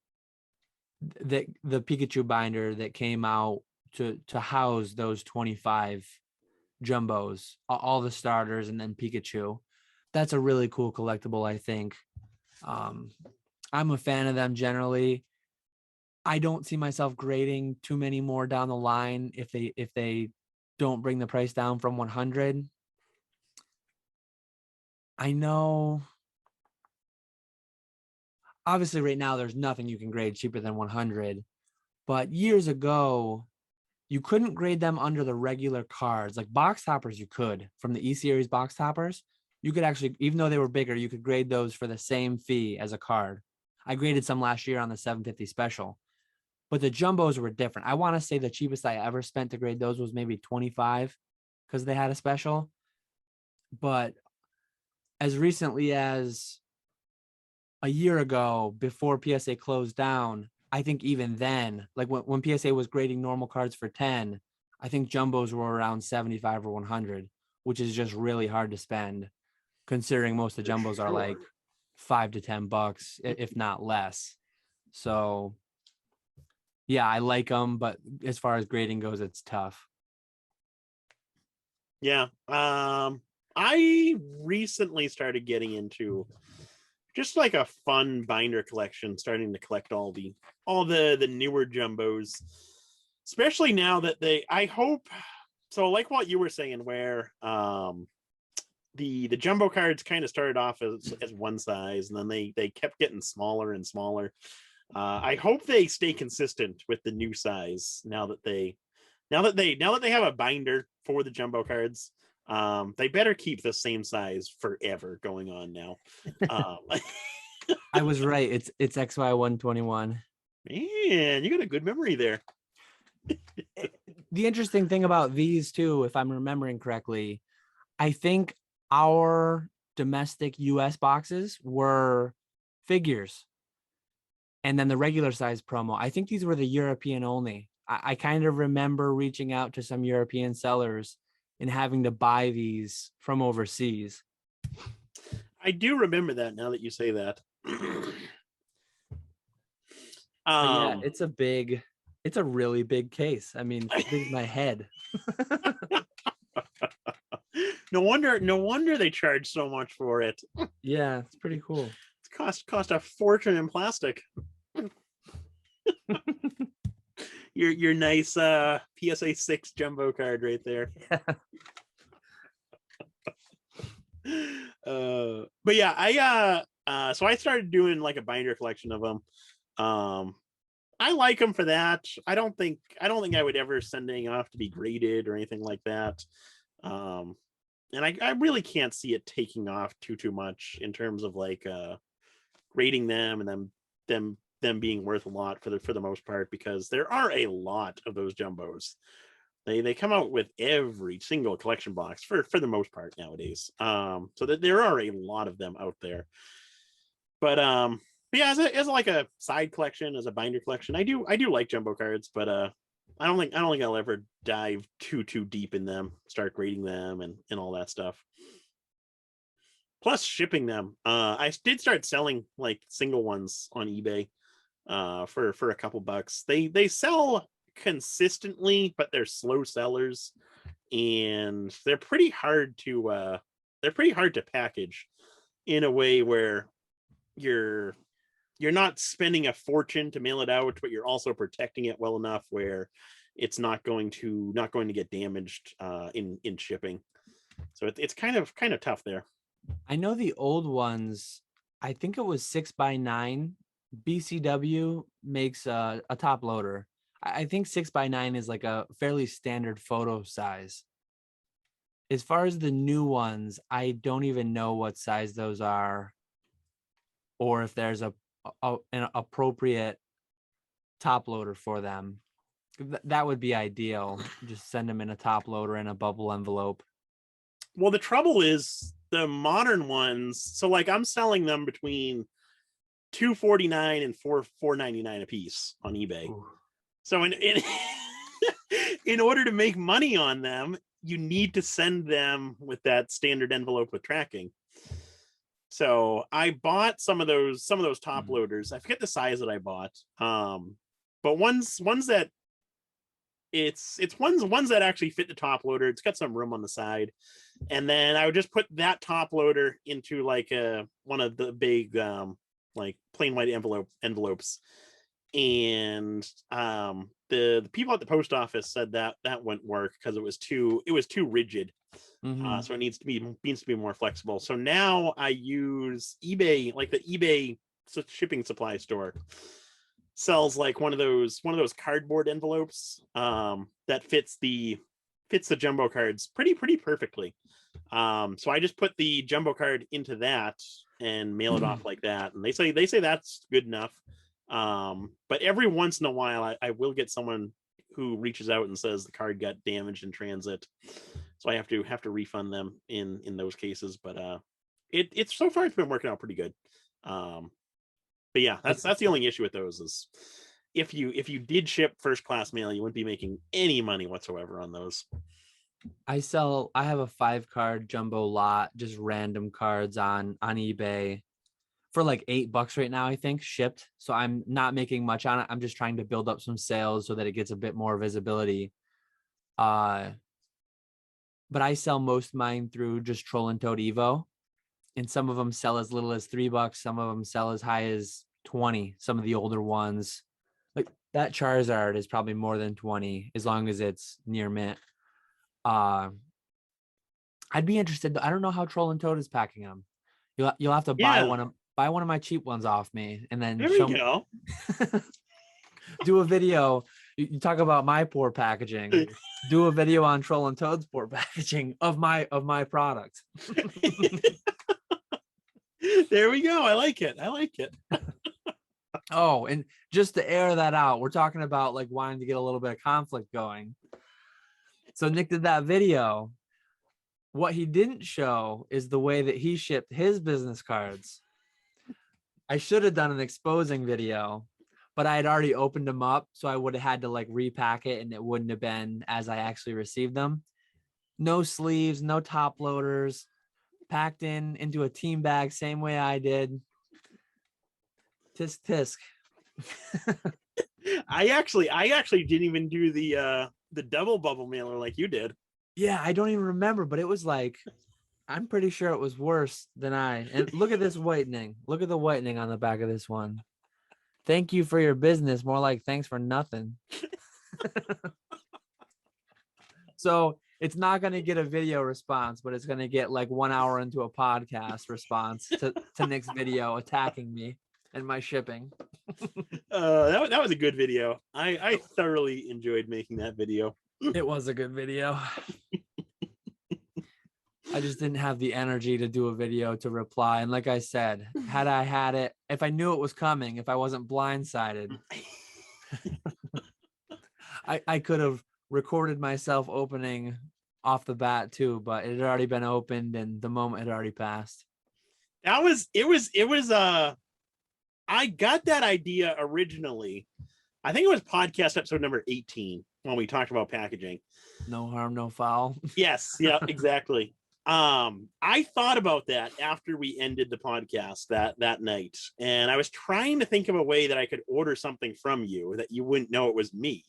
that the Pikachu binder that came out to house those 25 jumbos, all the starters, and then Pikachu. That's a really cool collectible, I think. I'm a fan of them generally. I don't see myself grading too many more down the line if they don't bring the price down from 100. I know obviously right now there's nothing you can grade cheaper than 100, but years ago you couldn't grade them under the regular cards. Like box toppers you could, from the E-Series box toppers. You could actually, even though they were bigger, you could grade those for the same fee as a card. I graded some last year on the 750 special, but the jumbos were different. I want to say the cheapest I ever spent to grade those was maybe 25 because they had a special. But as recently as a year ago, before PSA closed down, I think even then, like when PSA was grading normal cards for 10, I think jumbos were around 75 or 100, which is just really hard to spend considering most of the jumbos are like $5 to $10, if not less. So yeah, I like them, but as far as grading goes, it's tough. Yeah. I recently started getting into just like a fun binder collection, starting to collect all the newer jumbos, especially now that I hope so, like what you were saying, where the jumbo cards kind of started off as one size, and then they kept getting smaller and smaller. I hope they stay consistent with the new size now that they have a binder for the jumbo cards. They better keep the same size forever going on now. I was right. It's XY 121. Man, you got a good memory there. The interesting thing about these two, if I'm remembering correctly, I think our domestic US boxes were figures. And then the regular size promo, I think these were the European only. I kind of remember reaching out to some European sellers and having to buy these from overseas. I do remember that now that you say that. Yeah, it's a really big case. I mean, it's big as my head. No wonder they charge so much for it. Yeah, it's pretty cool. It's cost a fortune in plastic. your nice PSA 6 jumbo card right there. Yeah. But yeah, so I started doing like a binder collection of them. I like them for that. I don't think I would ever send any off to be graded or anything like that. And I really can't see it taking off too much in terms of like grading them and them being worth a lot for the most part, because there are a lot of those jumbos. They come out with every single collection box for the most part nowadays. So that there are a lot of them out there. But yeah, as like a side collection, as a binder collection, I do like jumbo cards, but I don't think I'll ever dive too deep in them, start grading them and all that stuff. plus shipping them. I did start selling like single ones on eBay for a couple bucks. They sell consistently, but they're slow sellers, and they're pretty hard to package in a way where you're not spending a fortune to mail it out, but you're also protecting it well enough where it's not going to get damaged in shipping. So it's kind of tough there. I know the old ones, I think it was 6x9. BCW makes a top loader. I think 6x9 is like a fairly standard photo size. As far as the new ones, I don't even know what size those are, or if there's an appropriate top loader for them. That would be ideal. Just send them in a top loader in a bubble envelope. Well, the trouble is the modern ones. So like I'm selling them between $249 and $499 a piece on eBay. Ooh. So in order to make money on them, you need to send them with that standard envelope with tracking. So I bought some of those top loaders. I forget the size that I bought. But ones that it's ones that actually fit the top loader. It's got some room on the side. And then I would just put that top loader into like one of the big like plain white envelopes. And the people at the post office said that wouldn't work because it was too rigid. Mm-hmm. So it needs to be more flexible. So now I use eBay, like the eBay shipping supply store sells like one of those cardboard envelopes that fits the jumbo cards pretty perfectly. So I just put the jumbo card into that and mail it off like that, and they say that's good enough. But every once in a while I will get someone who reaches out and says the card got damaged in transit, so I have to refund them in those cases. But it's so far it's been working out pretty good. But yeah, that's the only issue with those is if you did ship first class mail, you wouldn't be making any money whatsoever on those. I have a 5-card jumbo lot, just random cards on eBay for like $8 right now, I think, shipped. So I'm not making much on it. I'm just trying to build up some sales so that it gets a bit more visibility. But I sell most of mine through just Troll and Toad Evo. And some of them sell as little as $3. Some of them sell as high as 20. Some of the older ones, like that Charizard, is probably more than 20 as long as it's near mint. I'd be interested. I don't know how Troll and Toad is packing them. You'll have to buy one of my cheap ones off me, and then do a video. You talk about my poor packaging. Do a video on Troll and Toad's poor packaging of my product. There we go. I like it. Oh, and just to air that out, we're talking about like wanting to get a little bit of conflict going. So Nick did that video. What he didn't show is the way that he shipped his business cards. I should have done an exposing video, but I had already opened them up, so I would have had to like repack it, and it wouldn't have been as I actually received them. No sleeves, no top loaders, packed into a team bag, same way I did. Tisk tisk. I actually didn't even do the double bubble mailer like you did. Yeah, I don't even remember, but it was like, I'm pretty sure it was worse than and look at this whitening. Look at the whitening on the back of this one. Thank you for your business. More like thanks for nothing. So it's not going to get a video response, but it's going to get like 1 hour into a podcast response to Nick's video attacking me and my shipping. That was a good video. I thoroughly enjoyed making that video. It was a good video. I just didn't have the energy to do a video to reply. And like I said, had I had it, if I knew it was coming, if I wasn't blindsided, I could have recorded myself opening off the bat too, but it had already been opened and the moment had already passed. I got that idea originally. I think it was podcast episode number 18 when we talked about packaging. No harm, no foul. Yes. Yeah, exactly. I thought about that after we ended the podcast that night, and I was trying to think of a way that I could order something from you that you wouldn't know it was me.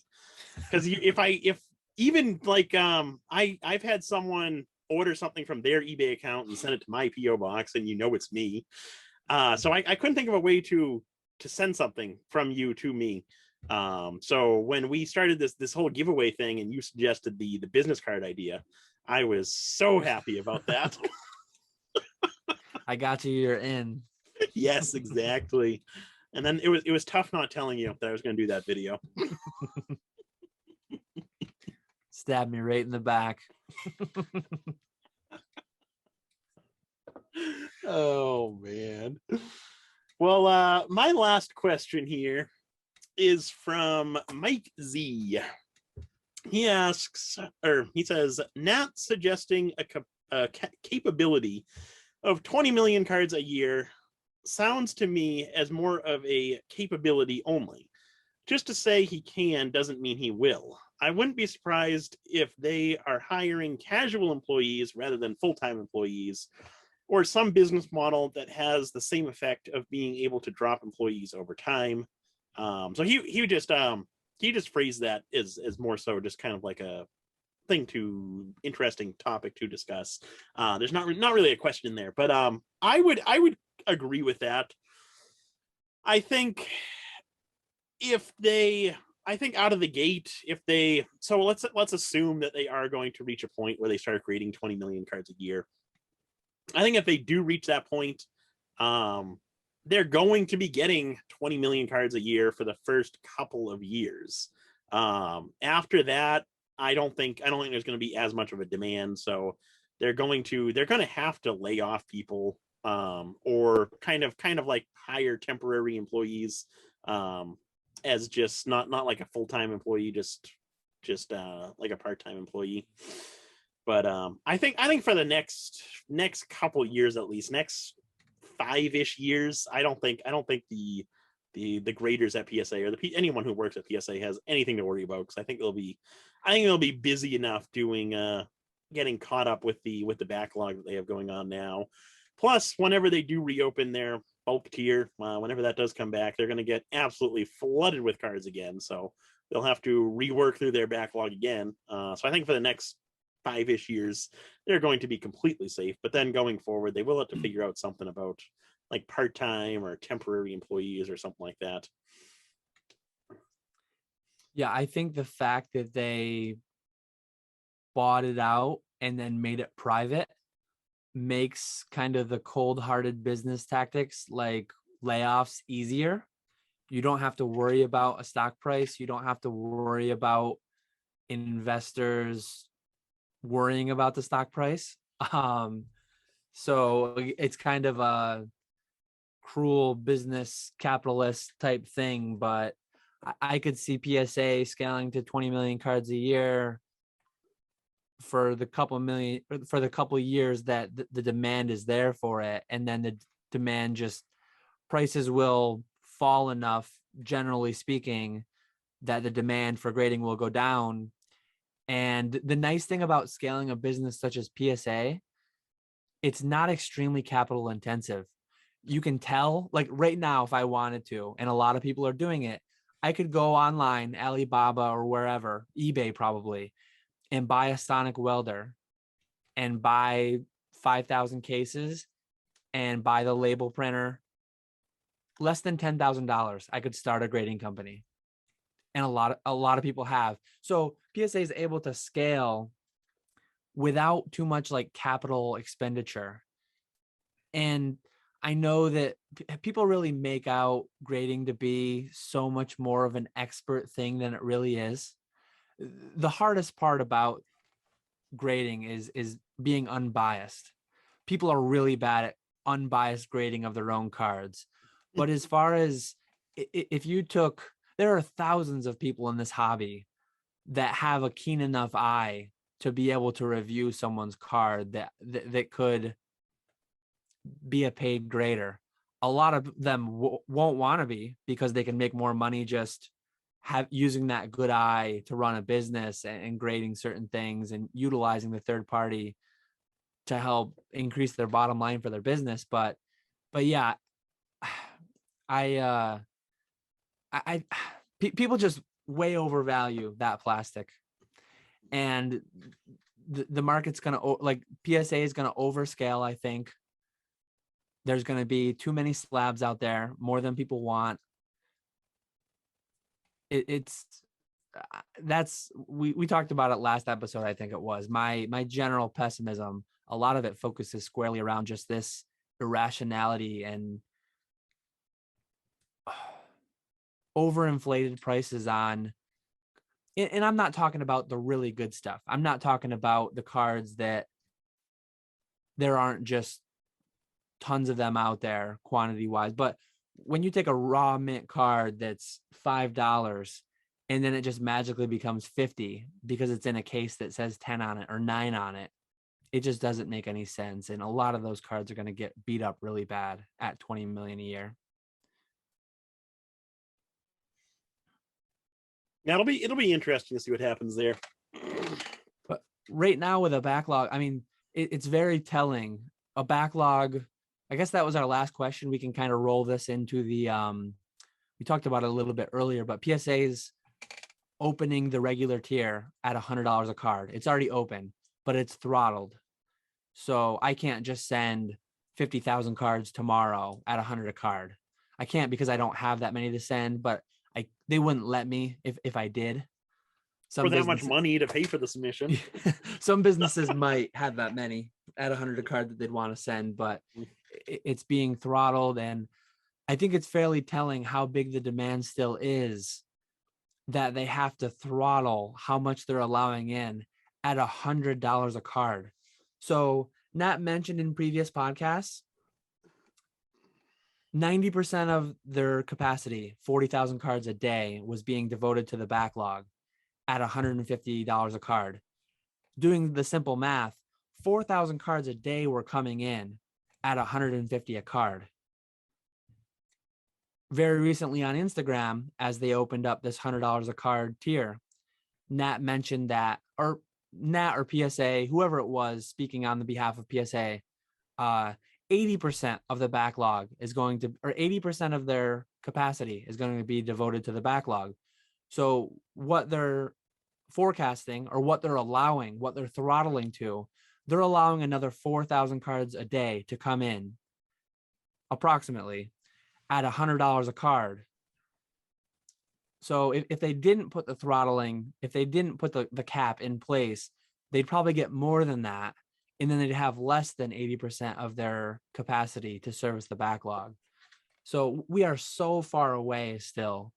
Because if even like I've had someone order something from their eBay account and send it to my PO box, and it's me. So I couldn't think of a way to send something from you to me. So when we started this whole giveaway thing, and you suggested the business card idea, I was so happy about that. I got you. You're in. Yes, exactly. And then it was tough not telling you that I was going to do that video. Stab me right in the back. Oh man. Well, my last question here is from Mike Z. He asks, or he says, Nat suggesting a capability of 20 million cards a year sounds to me as more of a capability only. Just to say he can doesn't mean he will. I wouldn't be surprised if they are hiring casual employees rather than full-time employees, or some business model that has the same effect of being able to drop employees over time. So he just phrased that as more so just kind of like a interesting topic to discuss. There's not really a question there, but I would agree with that. I think out of the gate, let's assume that they are going to reach a point where they start creating 20 million cards a year. I think if they do reach that point, they're going to be getting 20 million cards a year for the first couple of years. After that, I don't think there's going to be as much of a demand. So they're going to have to lay off people, or kind of like hire temporary employees, as just not like a full-time employee, just like a part-time employee. But I think for the next couple years, at least next 5-ish years, I don't think the graders at PSA or anyone who works at PSA has anything to worry about, because I think they'll be busy enough doing getting caught up with the backlog that they have going on now. Plus, whenever they do reopen their bulk tier, whenever that does come back, they're going to get absolutely flooded with cards again. So they'll have to rework through their backlog again. So I think for the next 5-ish years, they're going to be completely safe. But then going forward, they will have to figure out something about like part-time or temporary employees or something like that. Yeah, I think the fact that they bought it out and then made it private makes kind of the cold-hearted business tactics like layoffs easier. You don't have to worry about a stock price. You don't have to worry about investors worrying about the stock price. So it's kind of a cruel business capitalist type thing, but I could see PSA scaling to 20 million cards a year for the couple years that the demand is there for it, and then the demand just prices will fall enough, generally speaking, that the demand for grading will go down. And the nice thing about scaling a business such as PSA, it's not extremely capital intensive. You can tell, like right now, if I wanted to, and a lot of people are doing it, I could go online, Alibaba or wherever, eBay probably, and buy a sonic welder and buy 5,000 cases and buy the label printer. Less than $10,000, I could start a grading company. And a lot of people have. So PSA is able to scale without too much like capital expenditure. And I know that people really make out grading to be so much more of an expert thing than it really is. The hardest part about grading is being unbiased. People are really bad at unbiased grading of their own cards. But as far as if you took, there are thousands of people in this hobby that have a keen enough eye to be able to review someone's card that could be a paid grader. A lot of them won't want to be, because they can make more money just using that good eye to run a business and grading certain things and utilizing the third party to help increase their bottom line for their business. But yeah, I people just way overvalue that plastic, and the market's gonna like PSA is gonna overscale. I think there's gonna be too many slabs out there, more than people want. It's that's we talked about it last episode. I think it was my general pessimism. A lot of it focuses squarely around just this irrationality and overinflated prices on, and I'm not talking about the really good stuff. I'm not talking about the cards that there aren't just tons of them out there quantity wise, but when you take a raw mint card that's $5 and then it just magically becomes 50 because it's in a case that says 10 on it or 9 on it, it just doesn't make any sense. And a lot of those cards are going to get beat up really bad at 20 million a year. Yeah, it'll be interesting to see what happens there. But right now with a backlog, I mean, it's very telling. A backlog, I guess that was our last question. We can kind of roll this into the we talked about it a little bit earlier, but PSA's opening the regular tier at $100 a card. It's already open, but it's throttled. So I can't just send 50,000 cards tomorrow at 100 a card. I can't because I don't have that many to send, but they wouldn't let me if I did. For that much money to pay for the submission. Some businesses might have that many at 100 a card that they'd want to send, but it's being throttled. And I think it's fairly telling how big the demand still is that they have to throttle how much they're allowing in at $100 a card. So not mentioned in previous podcasts, 90% of their capacity, 40,000 cards a day, was being devoted to the backlog at $150 a card. Doing the simple math, 4,000 cards a day were coming in at $150 a card. Very recently on Instagram, as they opened up this $100 a card tier, Nat mentioned that, or Nat or PSA, whoever it was speaking on the behalf of PSA, 80% of the backlog is going to, or 80% of their capacity is going to be devoted to the backlog. So what they're forecasting, or what they're allowing, what they're throttling to, they're allowing another 4,000 cards a day to come in approximately at $100 a card. So if they didn't put the throttling, if they didn't put the cap in place, they'd probably get more than that. And then they'd have less than 80% of their capacity to service the backlog. So we are so far away still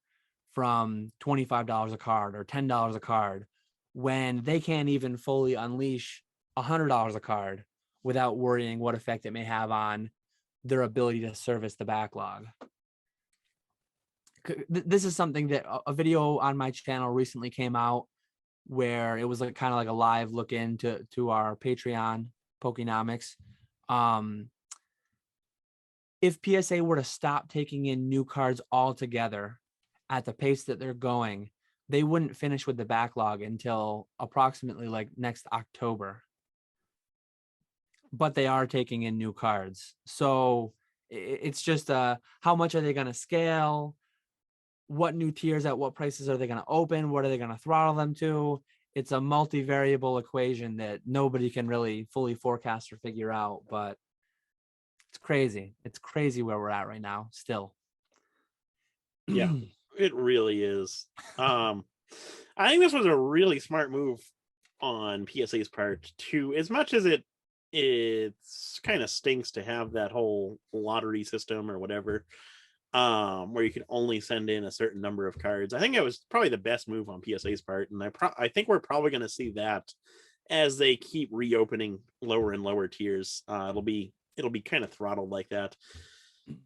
from $25 a card or $10 a card when they can't even fully unleash $100 a card without worrying what effect it may have on their ability to service the backlog. This is something that a video on my channel recently came out where it was like kind of like a live look into our Patreon Pokenomics. If PSA were to stop taking in new cards altogether at the pace that they're going, they wouldn't finish with the backlog until approximately like next October. But they are taking in new cards. So it's just how much are they going to scale? What new tiers at what prices are they going to open? What are they going to throttle them to? It's a multivariable equation that nobody can really fully forecast or figure out, but it's crazy. It's crazy where we're at right now still. Yeah, it really is. I think this was a really smart move on PSA's part too, as much as it's kind of stinks to have that whole lottery system or whatever, where you can only send in a certain number of cards. I think it was probably the best move on PSA's part, and I think we're probably going to see that as they keep reopening lower and lower tiers. It'll be kind of throttled like that.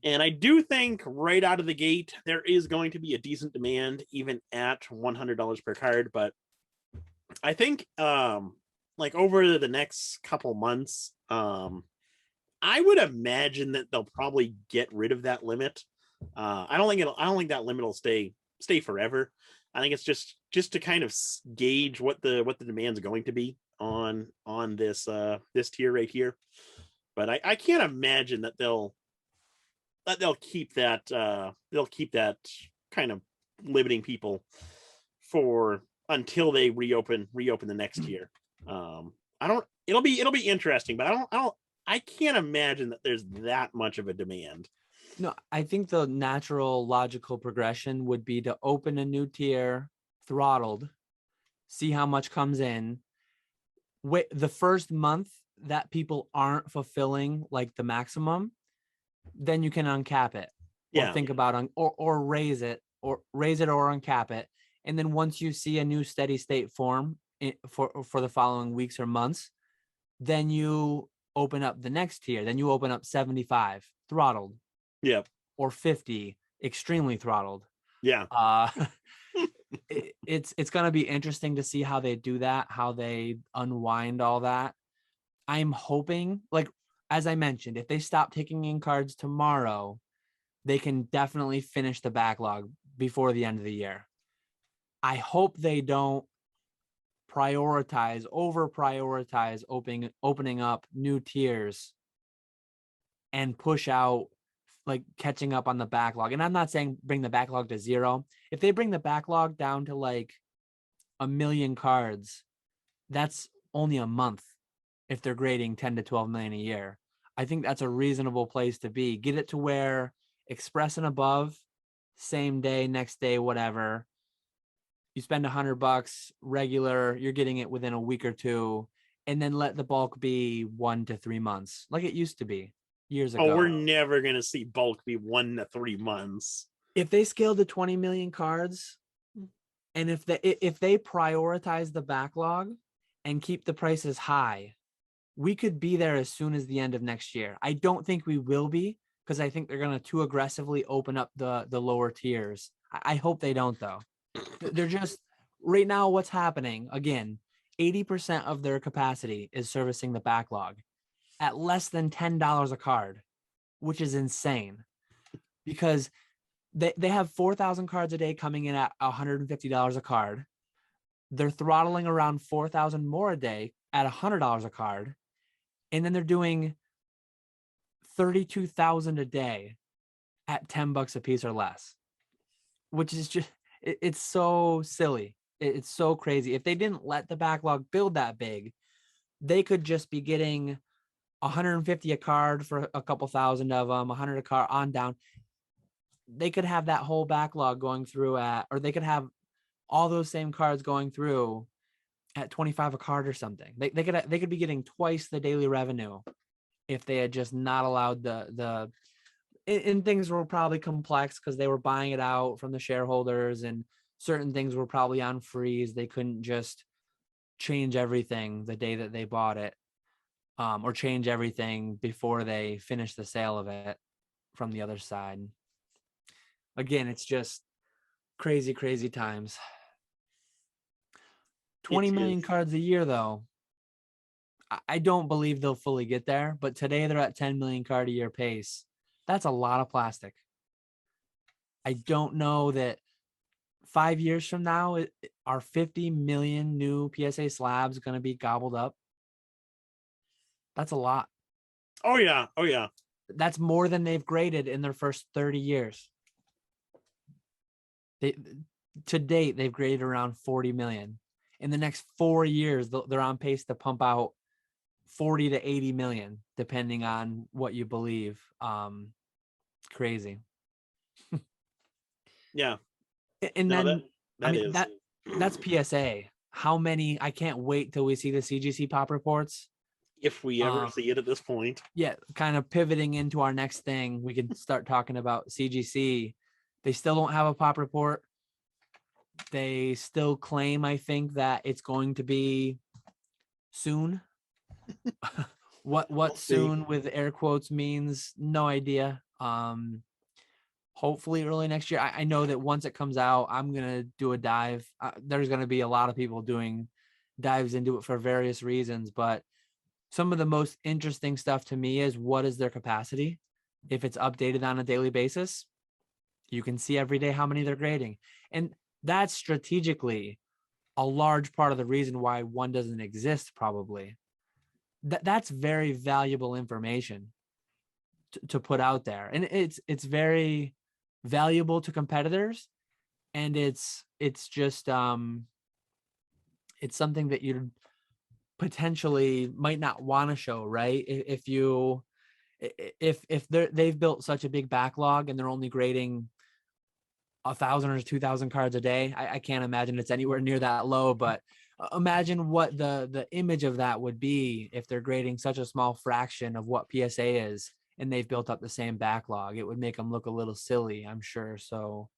And I do think right out of the gate there is going to be a decent demand even at $100 per card, but I think like over the next couple months, I would imagine that they'll probably get rid of that limit. I don't think that limit will stay forever. I think it's just to kind of gauge what the demand's going to be. on this tier right here. But I can't imagine that they'll keep that kind of limiting people for until they reopen the next tier. I don't. It'll be interesting, but I can't imagine that there's that much of a demand. No, I think the natural logical progression would be to open a new tier throttled, see how much comes in. Wait, the first month that people aren't fulfilling like the maximum, then you can uncap it, or Yeah. think about or raise it or uncap it. And then once you see a new steady state form for the following weeks or months, then you open up the next tier. Then you open up 75 throttled. Yeah. Or 50 extremely throttled. Yeah. It's going to be interesting to see how they do that, how they unwind all that. I'm hoping, like, as I mentioned, if they stop taking in cards tomorrow, they can definitely finish the backlog before the end of the year. I hope they don't over prioritize opening up new tiers and push out like catching up on the backlog. And I'm not saying bring the backlog to 0. If they bring the backlog down to like 1 million cards, that's only a month if they're grading 10 to 12 million a year. I think that's a reasonable place to be. Get it to where Express and above, same day, next day, whatever. You spend $100 regular, you're getting it within a week or two, and then let the bulk be 1 to 3 months like it used to be years ago. Oh, we're never going to see bulk be 1 to 3 months. If they scaled to 20 million cards, and if they prioritize the backlog and keep the prices high, we could be there as soon as the end of next year. I don't think we will be, because I think they're going to too aggressively open up the lower tiers. I hope they don't, though. They're just, right now, what's happening, again, 80% of their capacity is servicing the backlog at less than $10 a card, which is insane, because they have 4,000 cards a day coming in at $150 a card. They're throttling around 4,000 more a day at $100 a card. And then they're doing 32,000 a day at $10 a piece or less, which is just, it's so silly. It's so crazy. If they didn't let the backlog build that big, they could just be getting 150 a card for a couple thousand of them, 100 a card on down. They could have that whole backlog going through or they could have all those same cards going through at 25 a card or something. They could be getting twice the daily revenue if they had just not allowed and things were probably complex because they were buying it out from the shareholders, and certain things were probably on freeze. They couldn't just change everything the day that they bought it, or change everything before they finished the sale of it from the other side. Again, it's just crazy, crazy times. 20 million cards a year, though. I don't believe they'll fully get there, but today they're at 10 million card a year pace. That's a lot of plastic. I don't know that 5 years from now, are 50 million new PSA slabs going to be gobbled up? That's a lot. Oh, yeah. Oh, yeah. That's more than they've graded in their first 30 years. To date, they've graded around 40 million. In the next 4 years, they're on pace to pump out 40 to 80 million, depending on what you believe. Crazy. Yeah. And no, then, that that's PSA. How many? I can't wait till we see the CGC pop reports. If we ever see it at this point. Yeah, kind of pivoting into our next thing, we can start talking about CGC. They still don't have a pop report. They still claim, I think, that it's going to be soon. What soon with air quotes means, no idea. Hopefully early next year. I know that once it comes out, I'm gonna do a dive. There's gonna be a lot of people doing dives into it for various reasons, but some of the most interesting stuff to me is, what is their capacity? If it's updated on a daily basis, you can see every day how many they're grading. And that's strategically a large part of the reason why one doesn't exist, probably. That's very valuable information to put out there, and it's very valuable to competitors, and it's just it's something that you potentially might not want to show, right? If they've built such a big backlog and they're only grading 1,000 or 2,000 cards a day, I can't imagine it's anywhere near that low, but imagine what the image of that would be if they're grading such a small fraction of what PSA is and they've built up the same backlog. It would make them look a little silly, I'm sure. So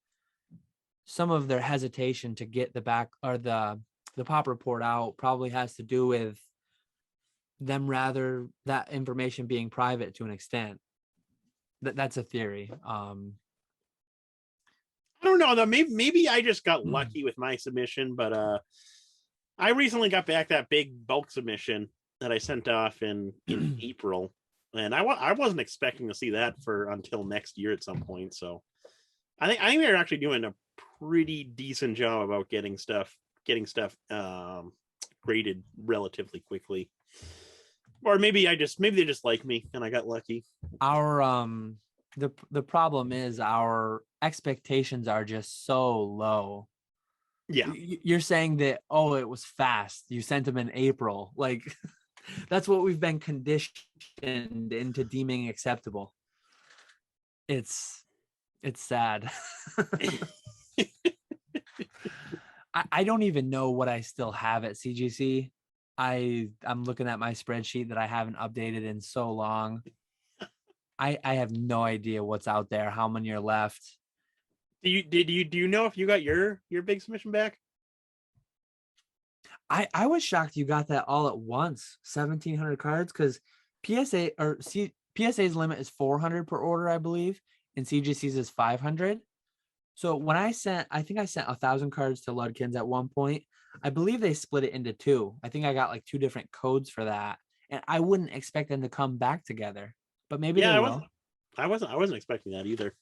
some of their hesitation to get the pop report out probably has to do with them rather that information being private to an extent. That's a theory. I don't know though. Maybe I just got lucky with my submission, but I recently got back that big bulk submission that I sent off in April, and I wasn't expecting to see that until next year at some point. So I think they're actually doing a pretty decent job about getting stuff graded relatively quickly. Or maybe they just like me and I got lucky. Our the problem is our expectations are just so low. Yeah. You're saying that, oh, it was fast. You sent them in April. Like that's what we've been conditioned into deeming acceptable. It's sad. I don't even know what I still have at CGC. I'm looking at my spreadsheet that I haven't updated in so long. I have no idea what's out there, how many are left. Do you know if you got your big submission back? I was shocked you got that all at once, 1,700 cards, because PSA's limit is 400 per order, I believe, and CGC's is 500. So when I think I sent 1,000 cards to Ludkins at one point. I believe they split it into two. I think I got like 2 different codes for that, and I wouldn't expect them to come back together, but maybe they will. I wasn't expecting that either.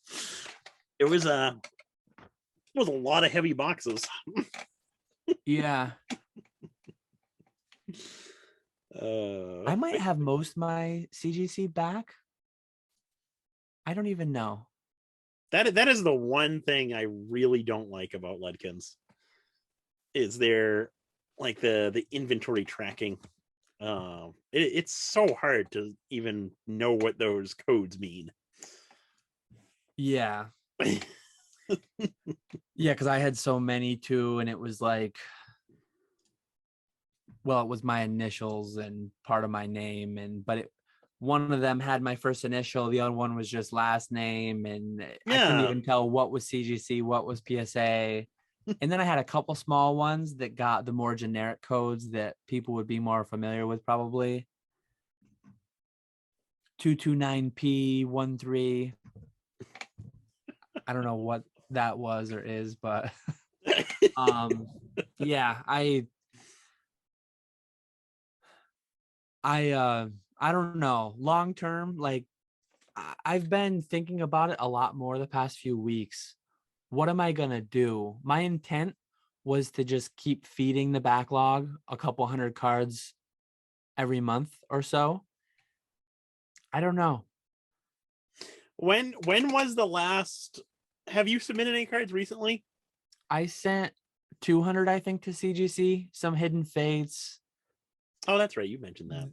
It was a lot of heavy boxes. Yeah. I might have most of my CGC back. I don't even know. That is the one thing I really don't like about Ludkins. Is their like the inventory tracking. It's so hard to even know what those codes mean. Yeah. Yeah, because I had so many too, and it was like, well, it was my initials and part of my name, but one of them had my first initial, the other one was just last name, and I couldn't even tell what was CGC, what was PSA. And then I had a couple small ones that got the more generic codes that people would be more familiar with, probably. 229P13. I don't know what that was or is, but yeah, I don't know. Long term, like I've been thinking about it a lot more the past few weeks. What am I going to do? My intent was to just keep feeding the backlog a couple hundred cards every month or so. I don't know. When was the last? Have you submitted any cards recently? I sent 200, I think, to CGC, some hidden fates. Oh, that's right. You mentioned that.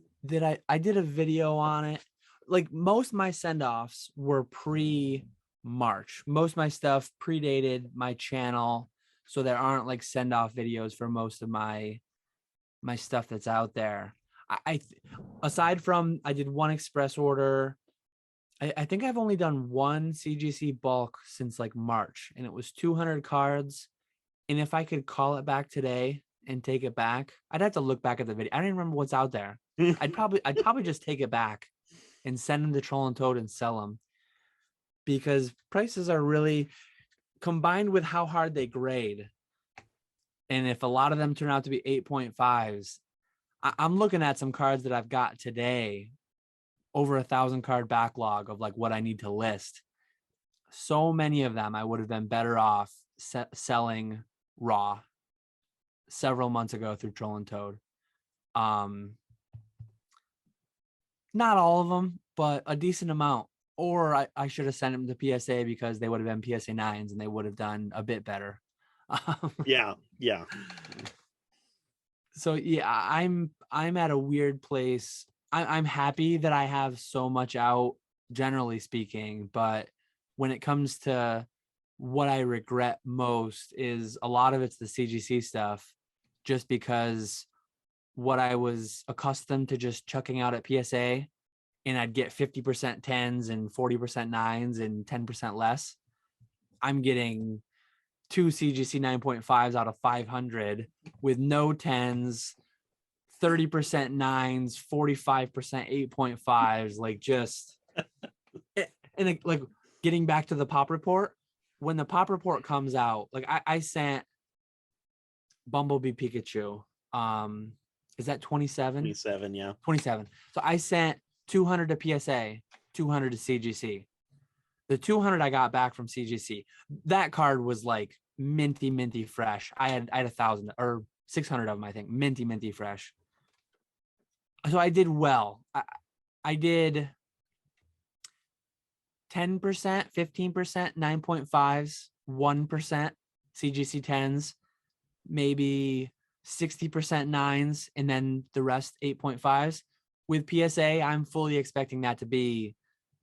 I did a video on it. Like most of my send-offs were pre-March. Most of my stuff predated my channel, so there aren't like send-off videos for most of my stuff that's out there. I aside from I did one express order. I think I've only done one CGC bulk since like March, and it was 200 cards. And if I could call it back today and take it back, I'd have to look back at the video. I don't even remember what's out there. I'd probably just take it back and send them to Troll and Toad and sell them, because prices are really, combined with how hard they grade, and if a lot of them turn out to be 8.5s, I'm looking at some cards that I've got today, over 1,000 card backlog of like what I need to list. So many of them I would have been better off selling raw. several months ago through Troll and Toad. Not all of them, but a decent amount. Or I should have sent them to PSA because they would have been PSA 9s and they would have done a bit better. Yeah. So yeah, I'm at a weird place. I'm happy that I have so much out, generally speaking, but when it comes to what I regret most is a lot of it's the CGC stuff, just because what I was accustomed to just chucking out at PSA, and I'd get 50% 10s and 40% 9s and 10% less. I'm getting 2 CGC 9.5s out of 500 with no 10s, 30% 9s, 45% 8.5s, like just and like getting back to the pop report. When the pop report comes out, like I sent Bumblebee Pikachu. Is that 27? 27, yeah. 27. So I sent 200 to PSA, 200 to CGC. The 200 I got back from CGC. That card was like minty fresh. I had 1,000 or 600 of them, I think, minty fresh. So I did well. I did 10%, 15%, 9.5s, 1% CGC 10s, maybe 60% 9s, and then the rest 8.5s. With PSA, I'm fully expecting that to be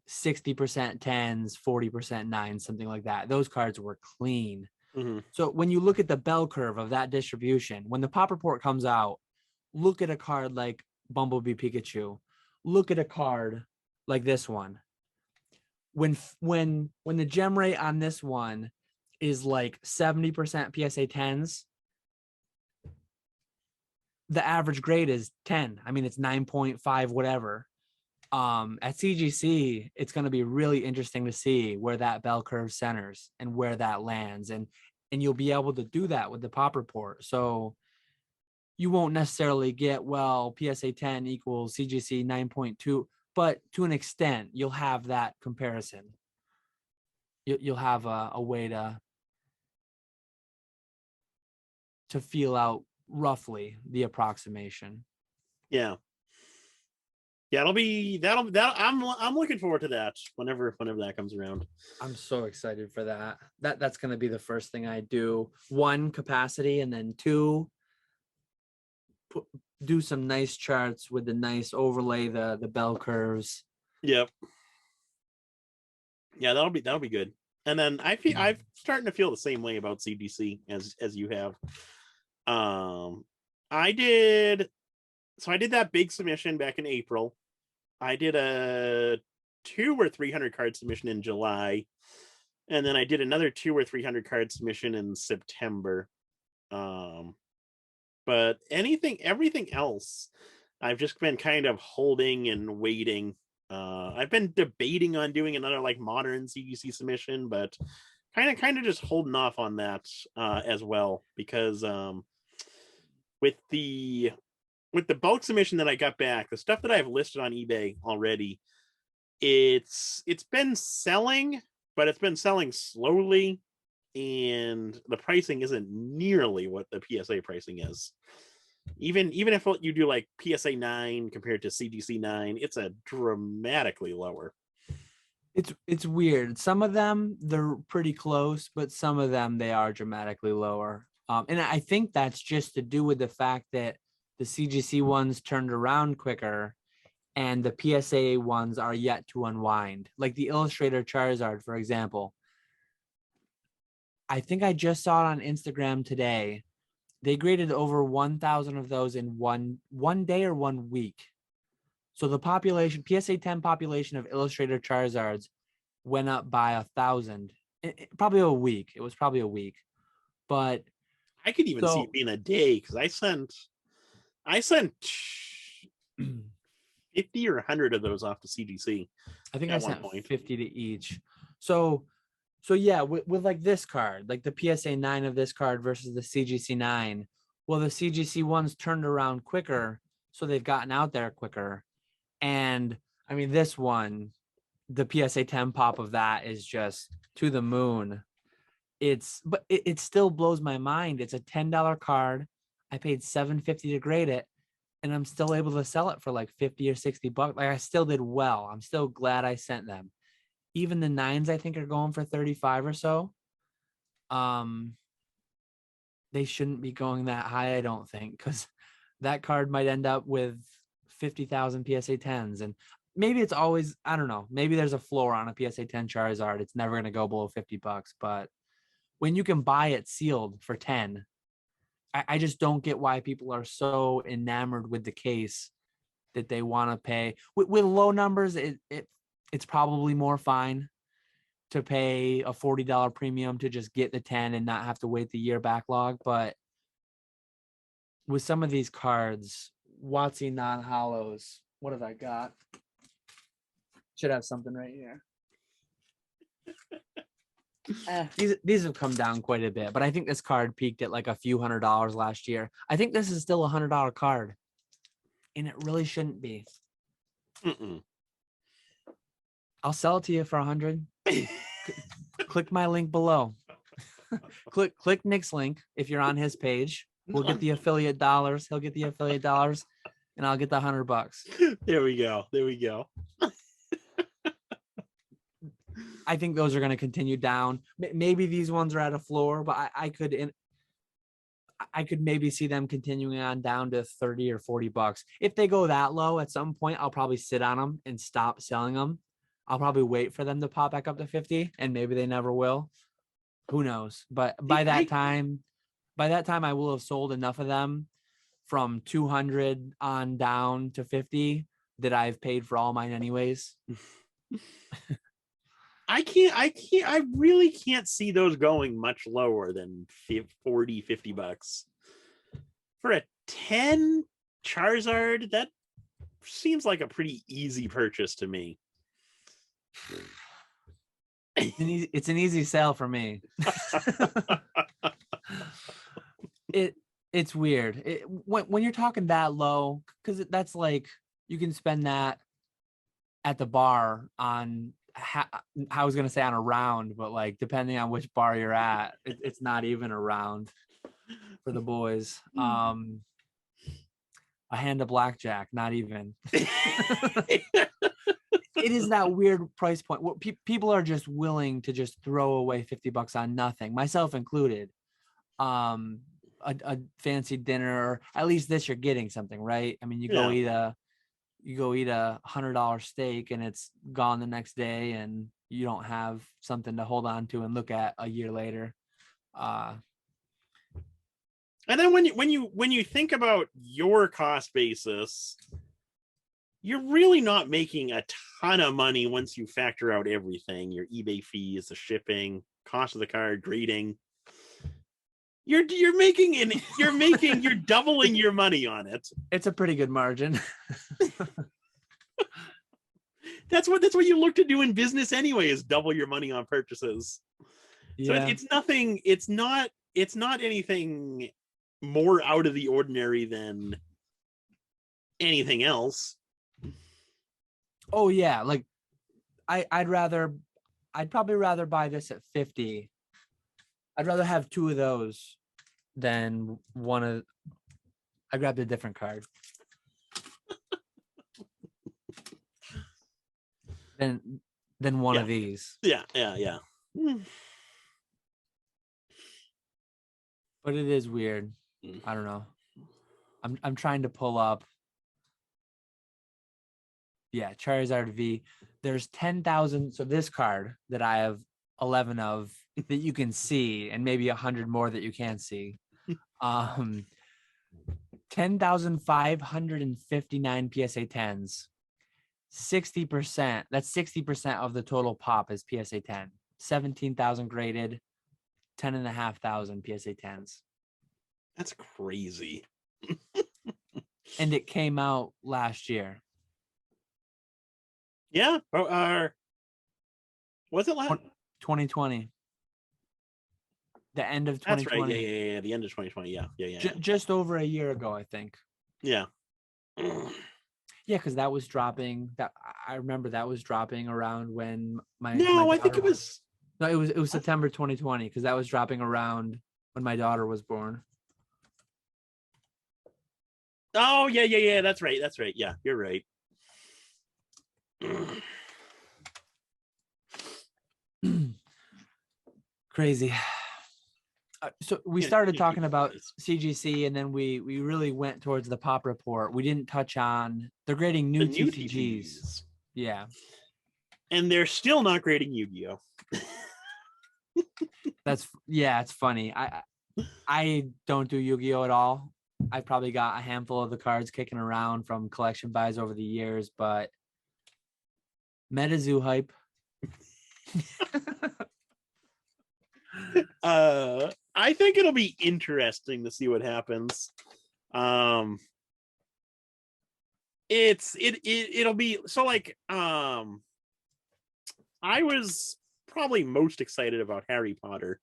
60% 10s, 40% 9s, something like that. Those cards were clean. Mm-hmm. So when you look at the bell curve of that distribution, when the pop report comes out, look at a card like Bumblebee Pikachu. Look at a card like this one. When the gem rate on this one is like 70% PSA 10s, the average grade is 10. I mean, it's 9.5, whatever. At CGC, it's going to be really interesting to see where that bell curve centers and where that lands. And you'll be able to do that with the pop report. So you won't necessarily get, well, PSA 10 equals CGC 9.2, but to an extent, you'll have that comparison. You'll have a way to feel out roughly the approximation. Yeah. I'm looking forward to that whenever that comes around. I'm so excited for that. That's going to be the first thing I do. 1, capacity, and then 2, do some nice charts with the nice overlay, the bell curves. Yep. Yeah, that'll be good. And then I'm starting to feel the same way about CGC as you have. I did that big submission back in April. I did a 200 or 300 card submission in July, and then I did another 200 or 300 card submission in September. But everything else, I've just been kind of holding and waiting. I've been debating on doing another like modern CGC submission, but kind of just holding off on that as well, because with the bulk submission that I got back, the stuff that I've listed on eBay already, it's been selling, but it's been selling slowly, and the pricing isn't nearly what the PSA pricing is. Even if you do like PSA 9 compared to CGC 9, it's a dramatically lower. It's weird. Some of them, they're pretty close, but some of them, they are dramatically lower. And I think that's just to do with the fact that the CGC ones turned around quicker and the PSA ones are yet to unwind. Like the Illustrator Charizard, for example. I think I just saw it on Instagram today. They graded over 1,000 of those in one day or 1 week. So the population, PSA 10 population of Illustrator Charizards went up by 1,000. Probably a week. It was probably a week. But I could even see it being a day, because I sent 50 or 100 of those off to CGC. I think I sent 50 to each. So yeah, with like this card, like the PSA 9 of this card versus the CGC 9, well, the CGC ones turned around quicker, so they've gotten out there quicker. And I mean, this one, the PSA 10 pop of that is just to the moon. It still blows my mind. It's a $10 card. I paid $7.50 to grade it, and I'm still able to sell it for like $50 or $60. Like I still did well. I'm still glad I sent them. Even the 9s, I think, are going for 35 or so. They shouldn't be going that high, I don't think, because that card might end up with 50,000 PSA 10s. And maybe it's always, I don't know, maybe there's a floor on a PSA 10 Charizard. It's never going to go below $50. But when you can buy it sealed for 10, I just don't get why people are so enamored with the case that they want to pay. With low numbers, it's probably more fine to pay a $40 premium to just get the 10 and not have to wait the year backlog. But with some of these cards, WotC non-hollows, what have I got? Should have something right here. These have come down quite a bit, but I think this card peaked at like a few $100s last year. I think this is still a $100 card, and it really shouldn't be. I'll sell it to you for 100. Click my link below. click Nick's link if you're on his page. We'll get the affiliate dollars. He'll get the affiliate dollars, and I'll get the $100. There we go. There we go. I think those are going to continue down. Maybe these ones are at a floor, but I could maybe see them continuing on down to 30 or $40. If they go that low at some point, I'll probably sit on them and stop selling them. I'll probably wait for them to pop back up to 50, and maybe they never will. Who knows? But by that time, I will have sold enough of them from 200 on down to 50 that I've paid for all mine anyways. I really can't see those going much lower than 40, $50 for a 10 Charizard. That seems like a pretty easy purchase to me. It's an easy sale for me. It's weird when you're talking that low, because that's like you can spend that at the bar on. I was gonna say on a round, but like depending on which bar you're at, it's not even a round for the boys. A hand of blackjack, not even. It is that weird price point where people are just willing to just throw away $50 on nothing, myself included. A fancy dinner, or at least this you're getting something, right? I mean, you go eat a $100 steak and it's gone the next day, and you don't have something to hold on to and look at a year later. And then when you think about your cost basis, you're really not making a ton of money once you factor out everything: your eBay fees, the shipping, cost of the card, grading. You're doubling your money on it. It's a pretty good margin. That's what you look to do in business anyway, is double your money on purchases. Yeah. So it's not anything more out of the ordinary than anything else. Oh yeah, like I'd probably rather buy this at 50. I'd rather have 2 of those than one of. I grabbed a different card. than one of these. Yeah. But it is weird. I don't know. I'm trying to pull up. Yeah, Charizard V. There's 10,000. So this card that I have 11 of that you can see, and maybe 100 more that you can't see. 10,559 PSA 10s. 60%. That's 60% of the total pop is PSA 10. 17,000 graded. 10,500 PSA 10s. That's crazy. And it came out last year. Yeah. Was it last? 2020. The end of 2020. That's right. Yeah. The end of 2020. Yeah. Just over a year ago, I think. Yeah. Yeah, because that was dropping. I remember that was dropping around when my. No, I think it was. No, it was September 2020, because that was dropping around when my daughter was born. Oh yeah. That's right. Yeah, you're right. Crazy. So we Can't started keep talking up about with this. CGC, and then we really went towards the pop report. We didn't touch on they're grading new The new TCGs. TCGs, Yeah, and they're still not grading Yu-Gi-Oh. it's funny. I don't do Yu-Gi-Oh at all. I've probably got a handful of the cards kicking around from collection buys over the years, but MetaZoo hype. I think it'll be interesting to see what happens. It'll be so like I was probably most excited about Harry Potter.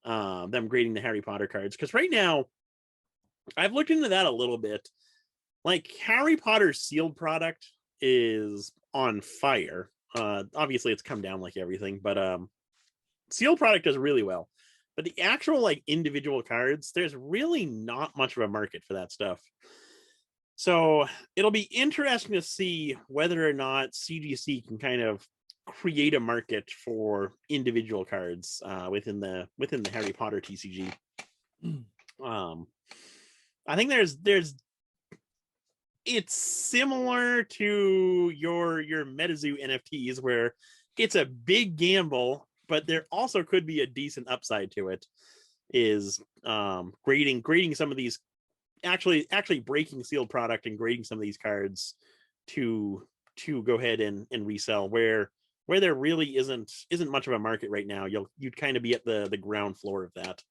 Them grading the Harry Potter cards, because right now I've looked into that a little bit. Like Harry Potter's sealed product is on fire. Obviously it's come down like everything, but sealed product does really well. But the actual like individual cards, there's really not much of a market for that stuff. So it'll be interesting to see whether or not CGC can kind of create a market for individual cards within the Harry Potter TCG. I think there's it's similar to your MetaZoo NFTs, where it's a big gamble, but there also could be a decent upside to it. Is grading some of these, actually breaking sealed product and grading some of these cards to go ahead and resell, where there really isn't much of a market right now. You'd kind of be at the ground floor of that.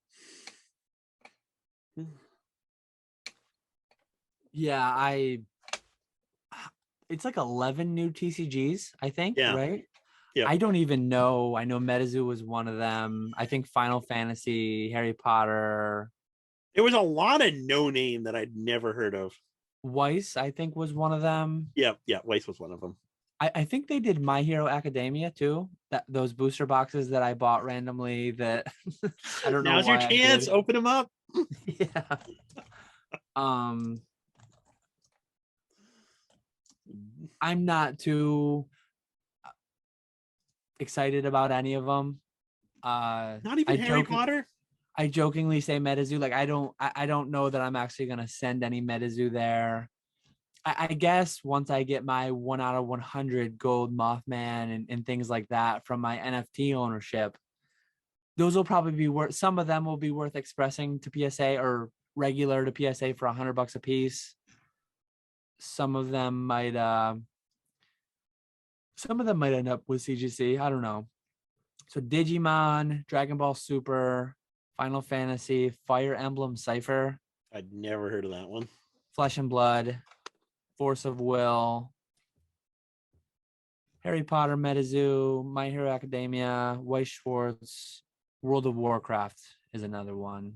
Yeah, it's like 11 new TCGs, I think, Yeah. right? Yeah. I don't even know. I know MetaZoo was one of them. I think Final Fantasy, Harry Potter, There was a lot of no name that I'd never heard of. Weiss, I think was one of them. Yeah, Weiss was one of them. I think they did My Hero Academia too. That those booster boxes that I bought randomly that I don't know Now's your why I chance. did. Open them up. Yeah. I'm not too excited about any of them. Not even Harry Potter. I jokingly say MetaZoo. Like I don't know that I'm actually gonna send any MetaZoo there. I guess once I get my 1 out of 100 gold Mothman and things like that from my NFT ownership, those will probably be worth. Some of them will be worth expressing to PSA or regular to PSA for $100 a piece. Some of them might end up with CGC. I don't know. So Digimon, Dragon Ball Super, Final Fantasy, Fire Emblem Cipher, I'd never heard of that one. Flesh and Blood, Force of Will, Harry Potter, MetaZoo, My Hero Academia, Weiss Schwartz, World of Warcraft is another one.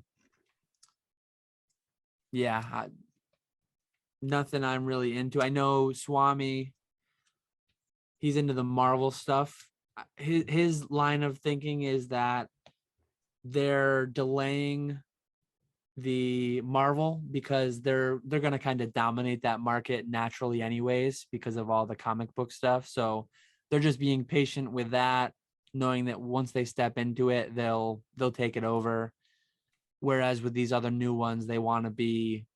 Yeah, nothing I'm really into. I know Swami, he's into the Marvel stuff. His line of thinking is that they're delaying the Marvel because they're going to kind of dominate that market naturally anyways because of all the comic book stuff. So they're just being patient with that, knowing that once they step into it, they'll take it over. Whereas with these other new ones, they want to be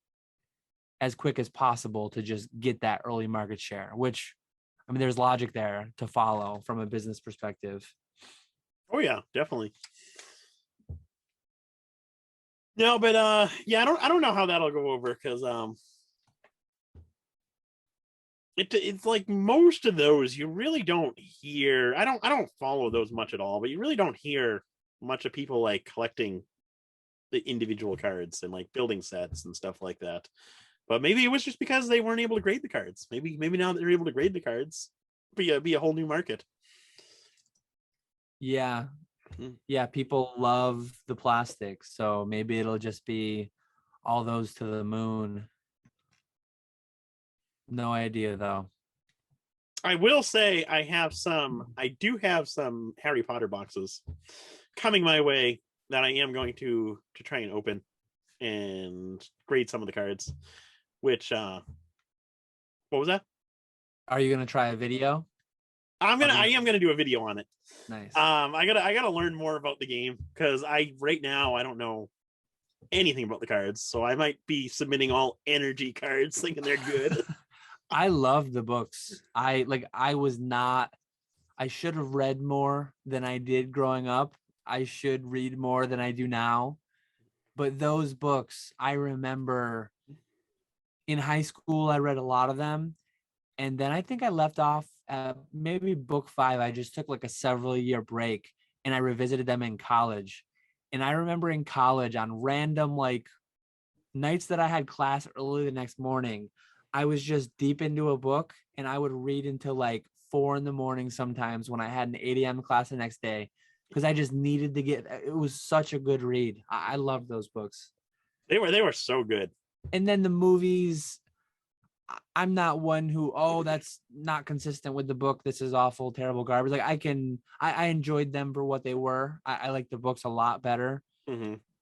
as quick as possible to just get that early market share, which, I mean, there's logic there to follow from a business perspective. Oh yeah, definitely. No, but yeah, I don't know how that'll go over, because it's like most of those you really don't hear. I don't follow those much at all, but you really don't hear much of people like collecting the individual cards and like building sets and stuff like that. But maybe it was just because they weren't able to grade the cards. Maybe now that they're able to grade the cards, be a whole new market. Yeah. Yeah, people love the plastic, so maybe it'll just be all those to the moon. No idea though. I will say I do have some Harry Potter boxes coming my way that I am going to try and open and grade some of the cards. which what was that? Are you gonna try a video? I am gonna do a video on it. Nice. I gotta learn more about the game because right now I don't know anything about the cards, so I might be submitting all energy cards thinking they're good. I love the books. I should have read more than I did growing up. I should read more than I do now. But those books, I remember in high school, I read a lot of them. And then I think I left off at maybe book 5. I just took like a several year break and I revisited them in college. And I remember in college on random like nights that I had class early the next morning, I was just deep into a book and I would read until like 4 a.m. sometimes when I had an 8 a.m. class the next day because I just needed to get. It was such a good read. I loved those books. They were so good. And then the movies, I'm not one who, oh, that's not consistent with the book. This is awful, terrible garbage. Like I enjoyed them for what they were. I like the books a lot better,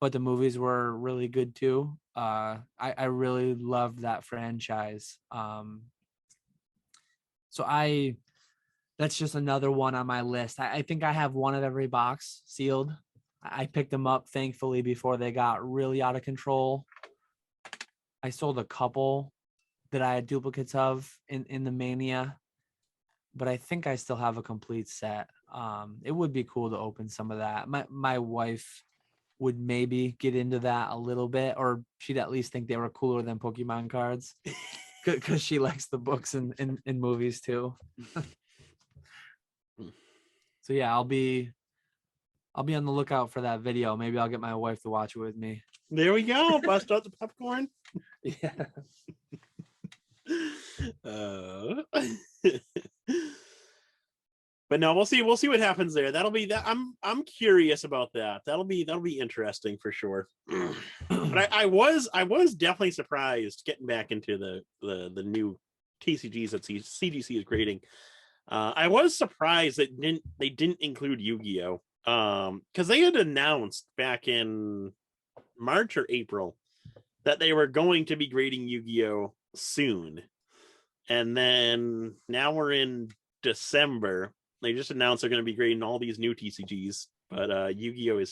but the movies were really good too. I really loved that franchise. So that's just another one on my list. I think I have one of every box sealed. I picked them up thankfully before they got really out of control. I sold a couple that I had duplicates of in the Mania, but I think I still have a complete set. It would be cool to open some of that. My wife would maybe get into that a little bit, or she'd at least think they were cooler than Pokemon cards because she likes the books and movies too. So yeah, I'll be on the lookout for that video. Maybe I'll get my wife to watch it with me. There we go. Bust out the popcorn. Yeah. But no, we'll see what happens there. That'll be that. I'm curious about that. That'll be interesting for sure. But I was definitely surprised getting back into the new TCGs that CGC is grading. I was surprised that they didn't include Yu-Gi-Oh! Because they had announced back in March or April that they were going to be grading Yu-Gi-Oh! Soon. And then now we're in December. They just announced they're going to be grading all these new TCGs, but Yu-Gi-Oh! Is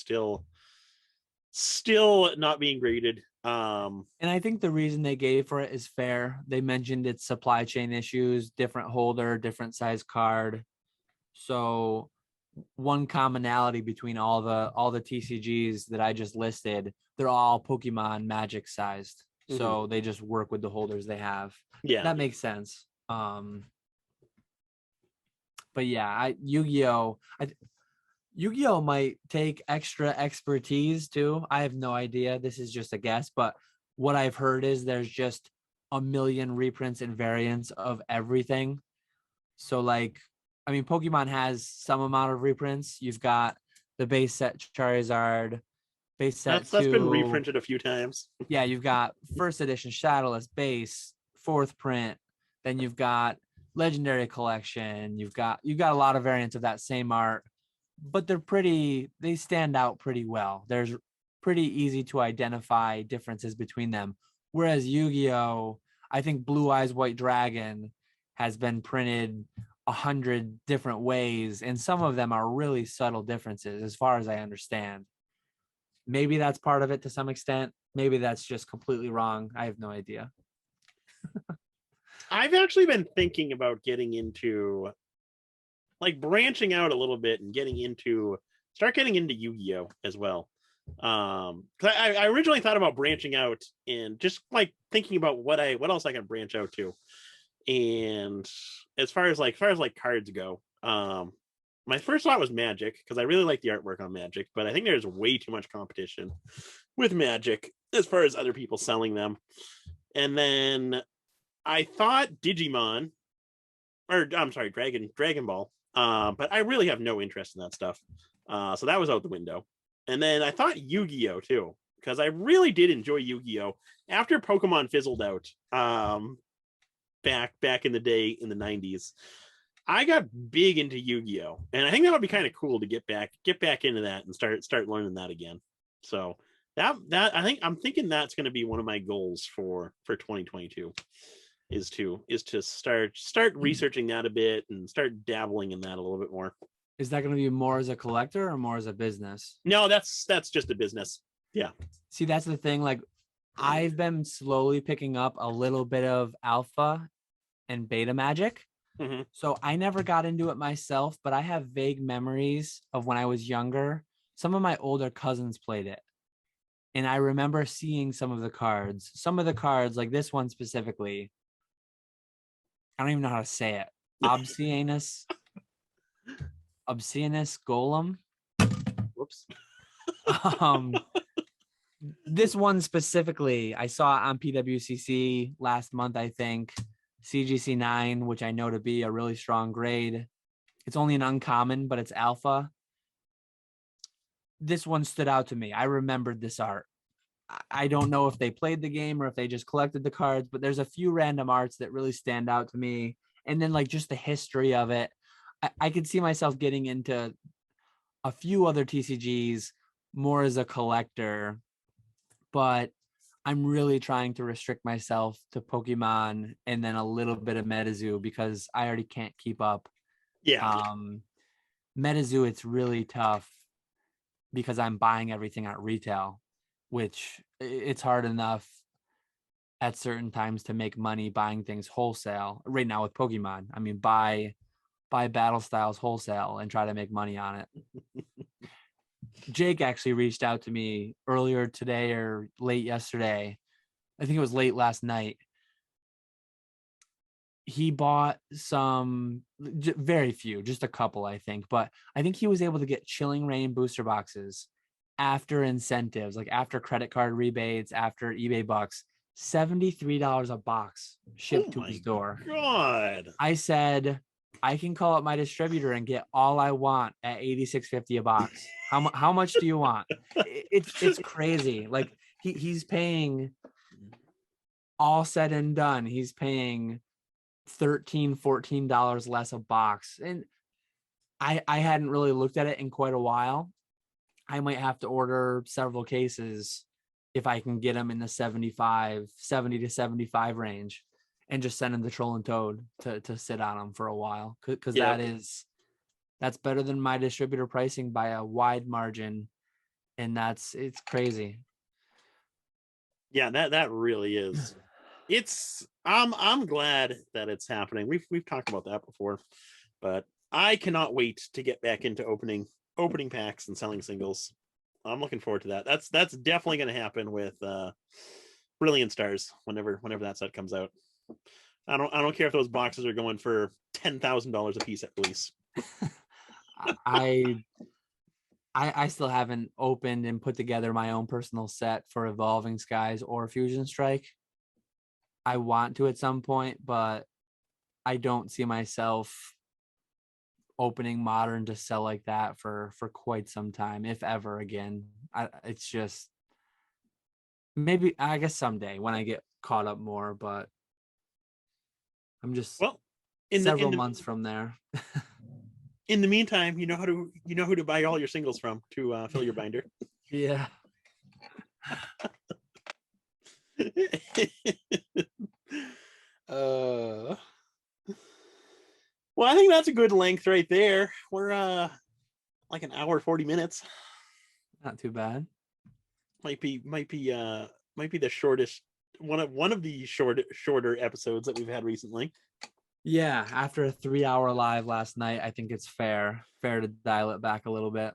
still not being graded. And I think the reason they gave for it is fair. They mentioned it's supply chain issues, different holder, different size card. So one commonality between all the TCGs that I just listed, they're all Pokemon Magic sized. So they just work with the holders they have. Yeah, that makes sense. But yeah, Yu-Gi-Oh! Yu-Gi-Oh! Might take extra expertise too. I have no idea. This is just a guess, but what I've heard is there's just a million reprints and variants of everything. So like, I mean, Pokemon has some amount of reprints. You've got the base set Charizard, base set that's been reprinted a few times. Yeah, you've got first edition Shadowless base, 4th print. Then you've got Legendary Collection. You've got a lot of variants of that same art, but they stand out pretty well. There's pretty easy to identify differences between them. Whereas Yu-Gi-Oh!, I think Blue Eyes White Dragon has been printed 100 different ways, and some of them are really subtle differences as far as I understand. Maybe that's part of it to some extent. Maybe that's just completely wrong. I have no idea. I've actually been thinking about getting into, like, branching out a little bit and start getting into Yu-Gi-Oh! As well. Because I originally thought about branching out and just like thinking about what else I can branch out to. And as far as cards go, my first thought was Magic because I really like the artwork on Magic, but I think there's way too much competition with Magic as far as other people selling them. And then I thought Digimon, or I'm sorry, Dragon Ball, but I really have no interest in that stuff. So that was out the window. And then I thought Yu-Gi-Oh! Too, because I really did enjoy Yu-Gi-Oh! After Pokemon fizzled out back in the day in the 90s. I got big into Yu-Gi-Oh! And I think that would be kind of cool to get back into that and start learning that again. So That I'm thinking that's going to be one of my goals for 2022 is to start researching that a bit and start dabbling in that a little bit more. Is that going to be more as a collector or more as a business? No, that's just a business. Yeah. See, that's the thing. Like, I've been slowly picking up a little bit of alpha and beta magic. Mm-hmm. So I never got into it myself, but I have vague memories of when I was younger. Some of my older cousins played it. And I remember seeing some of the cards, like this one specifically. I don't even know how to say it. Obscenus Golem. Whoops. This one specifically, I saw on PWCC last month, I think. CGC 9, which I know to be a really strong grade. It's only an uncommon, but it's alpha. This one stood out to me. I remembered this art. I don't know if they played the game or if they just collected the cards, but there's a few random arts that really stand out to me. And then like just the history of it. I could see myself getting into a few other TCGs more as a collector, but I'm really trying to restrict myself to Pokemon and then a little bit of MetaZoo because I already can't keep up. Yeah. MetaZoo, it's really tough because I'm buying everything at retail, which it's hard enough at certain times to make money buying things wholesale. Right now with Pokemon, I mean, buy Battle Styles wholesale and try to make money on it. Jake actually reached out to me earlier today or late yesterday. I think it was late last night. He bought some, very few, just a couple, I think. But I think he was able to get Chilling Reign booster boxes after incentives, like after credit card rebates, after eBay bucks, $73 a box shipped to his door. God. I said, I can call up my distributor and get all I want at $86.50 a box. How much do you want? It's crazy. Like he's paying, all said and done, he's paying $13-14 less a box. And I hadn't really looked at it in quite a while. I might have to order several cases if I can get them in the 70 to 75 range and just send them the Troll and Toad to sit on them for a while. Cause that's better than my distributor pricing by a wide margin. And it's crazy. Yeah, that really is. I'm glad that it's happening. We've talked about that before, but I cannot wait to get back into opening packs and selling singles. I'm looking forward to that. That's definitely going to happen with Brilliant Stars whenever that set comes out. I don't care if those boxes are going for $10,000 a piece at release. I still haven't opened and put together my own personal set for Evolving Skies or Fusion Strike. I want to at some point, but I don't see myself opening Modern to sell like that for quite some time, if ever again. It's just maybe, I guess someday when I get caught up more, but I'm just several months from there. In the meantime, you know who to buy all your singles from to fill your binder. Yeah. Well, I think that's a good length right there. We're like an hour 40 minutes. Not too bad. Might be the shortest one of the shorter episodes that we've had recently. Yeah, after a 3-hour live last night, I think it's fair to dial it back a little bit.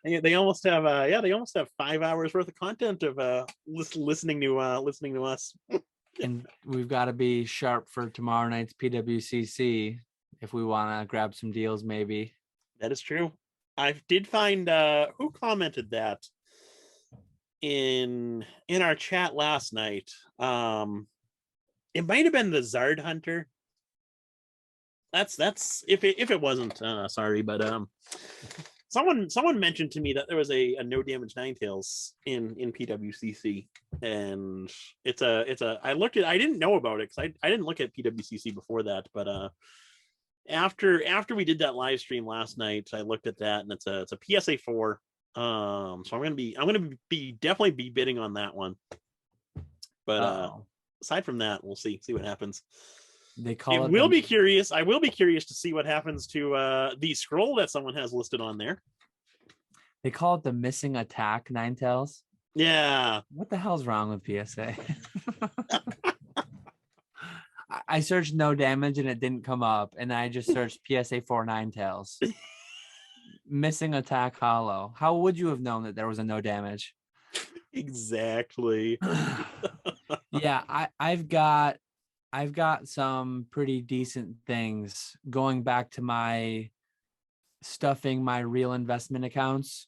They almost have 5 hours worth of content of listening to us. And we've got to be sharp for tomorrow night's PWCC if we want to grab some deals, maybe. That is true. I did find who commented that in our chat last night. It might have been the Zard Hunter. That's if it wasn't, sorry, but someone mentioned to me that there was a no damage Ninetales in PWCC, and I didn't know about it because I didn't look at PWCC before that, but after we did that live stream last night, I looked at that, and it's a PSA 4 So I'm gonna be definitely be bidding on that one. But Uh-oh. aside from that, we'll see what happens. They It call it will be curious. I will be curious to see what happens to the scroll that someone has listed on there. the missing attack Ninetales. Yeah. What the hell's wrong with PSA? I searched no damage and it didn't come up, and I just searched PSA 4 Ninetales. Missing attack hollow. How would you have known that there was a no damage? Exactly. Yeah, I've got some pretty decent things going back to my stuffing my real investment accounts.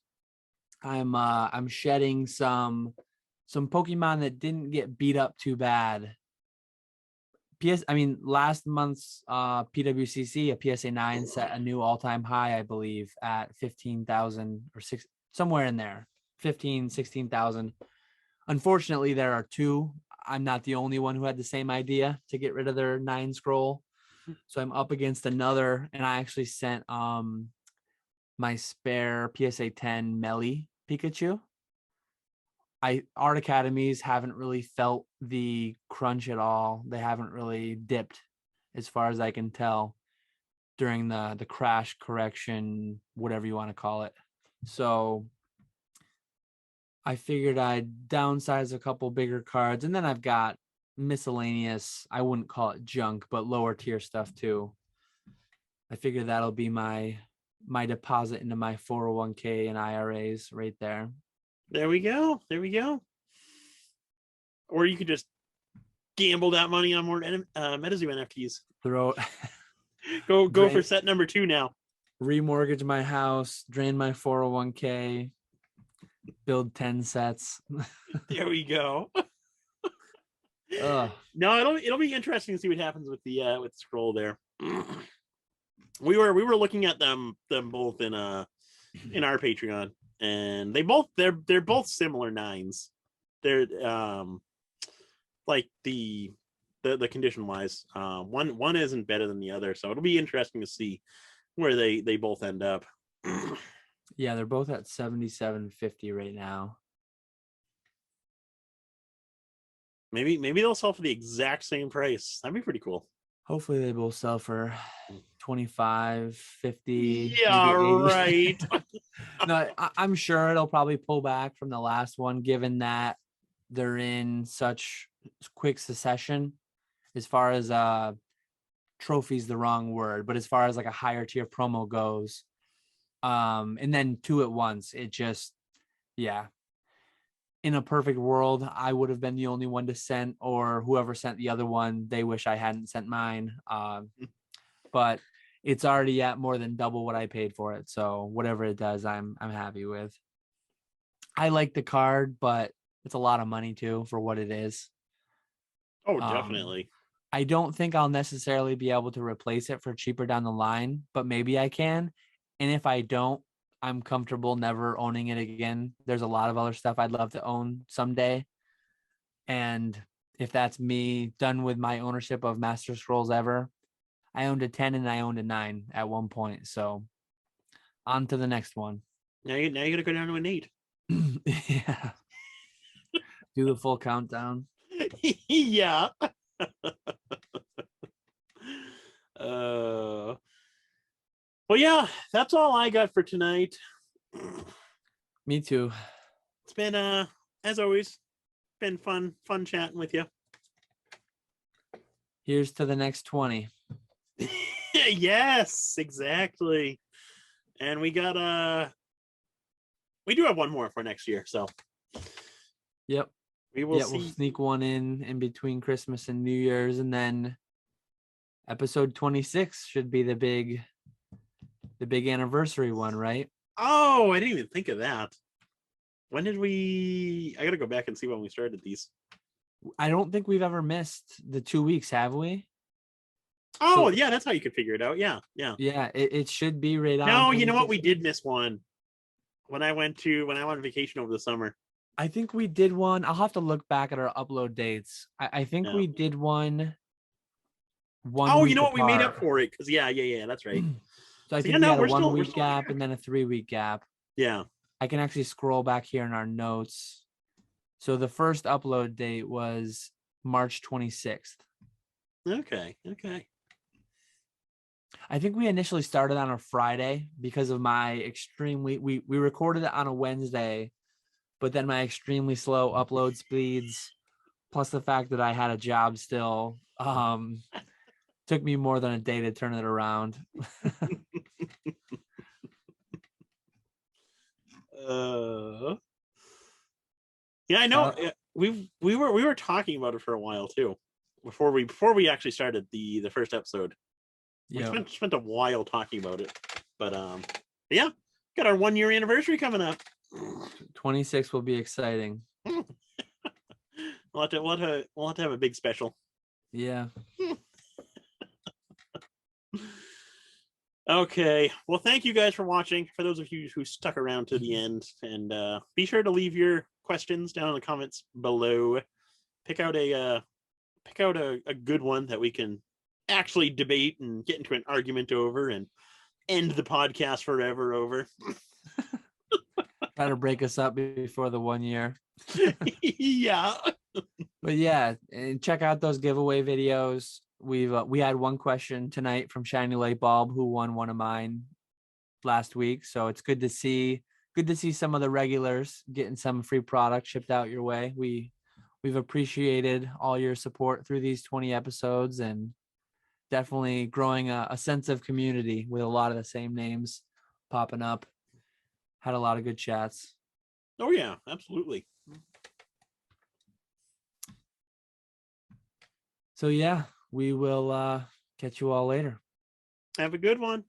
I'm shedding some Pokemon that didn't get beat up too bad. Last month's PWCC, a PSA 9 set a new all-time high, I believe, at 15,000 or six, somewhere in there, 15, 16,000. Unfortunately, there are two. I'm not the only one who had the same idea to get rid of their 9 scroll. So I'm up against another, and I actually sent my spare PSA 10 Melly Pikachu. Art academies haven't really felt the crunch at all. They haven't really dipped, as far as I can tell, during the crash correction, whatever you want to call it. So I figured I'd downsize a couple bigger cards, and then I've got miscellaneous, I wouldn't call it junk, but lower tier stuff too. I figure that'll be my deposit into my 401k and IRAs right there. There we go. Or you could just gamble that money on more MetaZoo NFTs. Throw go for set number 2 now. Remortgage my house, drain my 401k, build 10 sets. There we go. No, it'll be interesting to see what happens with the scroll there. We were looking at them both in our Patreon, and they're both similar 9s. They're like the condition wise. One isn't better than the other, so it'll be interesting to see where they both end up. Yeah, they're both at 77.50 right now. Maybe they'll sell for the exact same price. That'd be pretty cool. Hopefully they both sell for 25, 50. Yeah, right. No, I'm sure it'll probably pull back from the last one, given that they're in such quick succession. As far as trophies, the wrong word, but as far as like a higher tier promo goes, and then 2 at once, it just, yeah. In a perfect world, I would have been the only one to send, or whoever sent the other one, they wish I hadn't sent mine. But it's already at more than double what I paid for it. So whatever it does, I'm happy with. I like the card, but it's a lot of money too for what it is. Oh, definitely. I don't think I'll necessarily be able to replace it for cheaper down the line, but maybe I can. And if I don't, I'm comfortable never owning it again. There's a lot of other stuff I'd love to own someday. And if that's me done with my ownership of Master Scrolls ever, I owned a 10 and I owned a 9 at one point. So on to the next one. Now you got to go down to an 8. Yeah. Do the full countdown. Yeah. Well, yeah, that's all I got for tonight. Me too. It's been as always, been fun chatting with you. Here's to the next 20. Yes, exactly. And we got we do have one more for next year, so yep. We will see. We'll sneak one in between Christmas and New Year's, and then episode 26 should be the big anniversary one, right? Oh, I didn't even think of that. When did we? I gotta go back and see when we started these. I don't think we've ever missed the 2 weeks, have we? Oh, yeah, that's how you could figure it out. Yeah. It should be right on. No, you know what? We did miss one when I went on vacation over the summer. I think we did one. I'll have to look back at our upload dates. I think we did one. Oh, you know what? We made up for it because yeah, that's right. So I think we had a 1 week gap and then a 3 week gap. Yeah. I can actually scroll back here in our notes. So the first upload date was March 26th. Okay. I think we initially started on a Friday because of my extremely, we recorded it on a Wednesday, but then my extremely slow upload speeds, plus the fact that I had a job still, took me more than a day to turn it around. Yeah, I know. We were talking about it for a while too, before we actually started the first episode. We spent a while talking about it, but yeah, got our 1 year anniversary coming up. 26 will be exciting. We'll have to have a big special. Yeah. Okay. Well, thank you guys for watching. For those of you who stuck around to the end, and be sure to leave your questions down in the comments below. Pick out a good one that we can actually debate and get into an argument over and end the podcast forever over. Try to break us up before the 1 year. Yeah. But yeah, and check out those giveaway videos. We had one question tonight from Shiny Light Bulb, who won one of mine last week. So it's good to see some of the regulars getting some free product shipped out your way. We've appreciated all your support through these 20 episodes, and definitely growing a sense of community with a lot of the same names popping up. Had a lot of good chats. Oh yeah, absolutely. So yeah, we will catch you all later. Have a good one.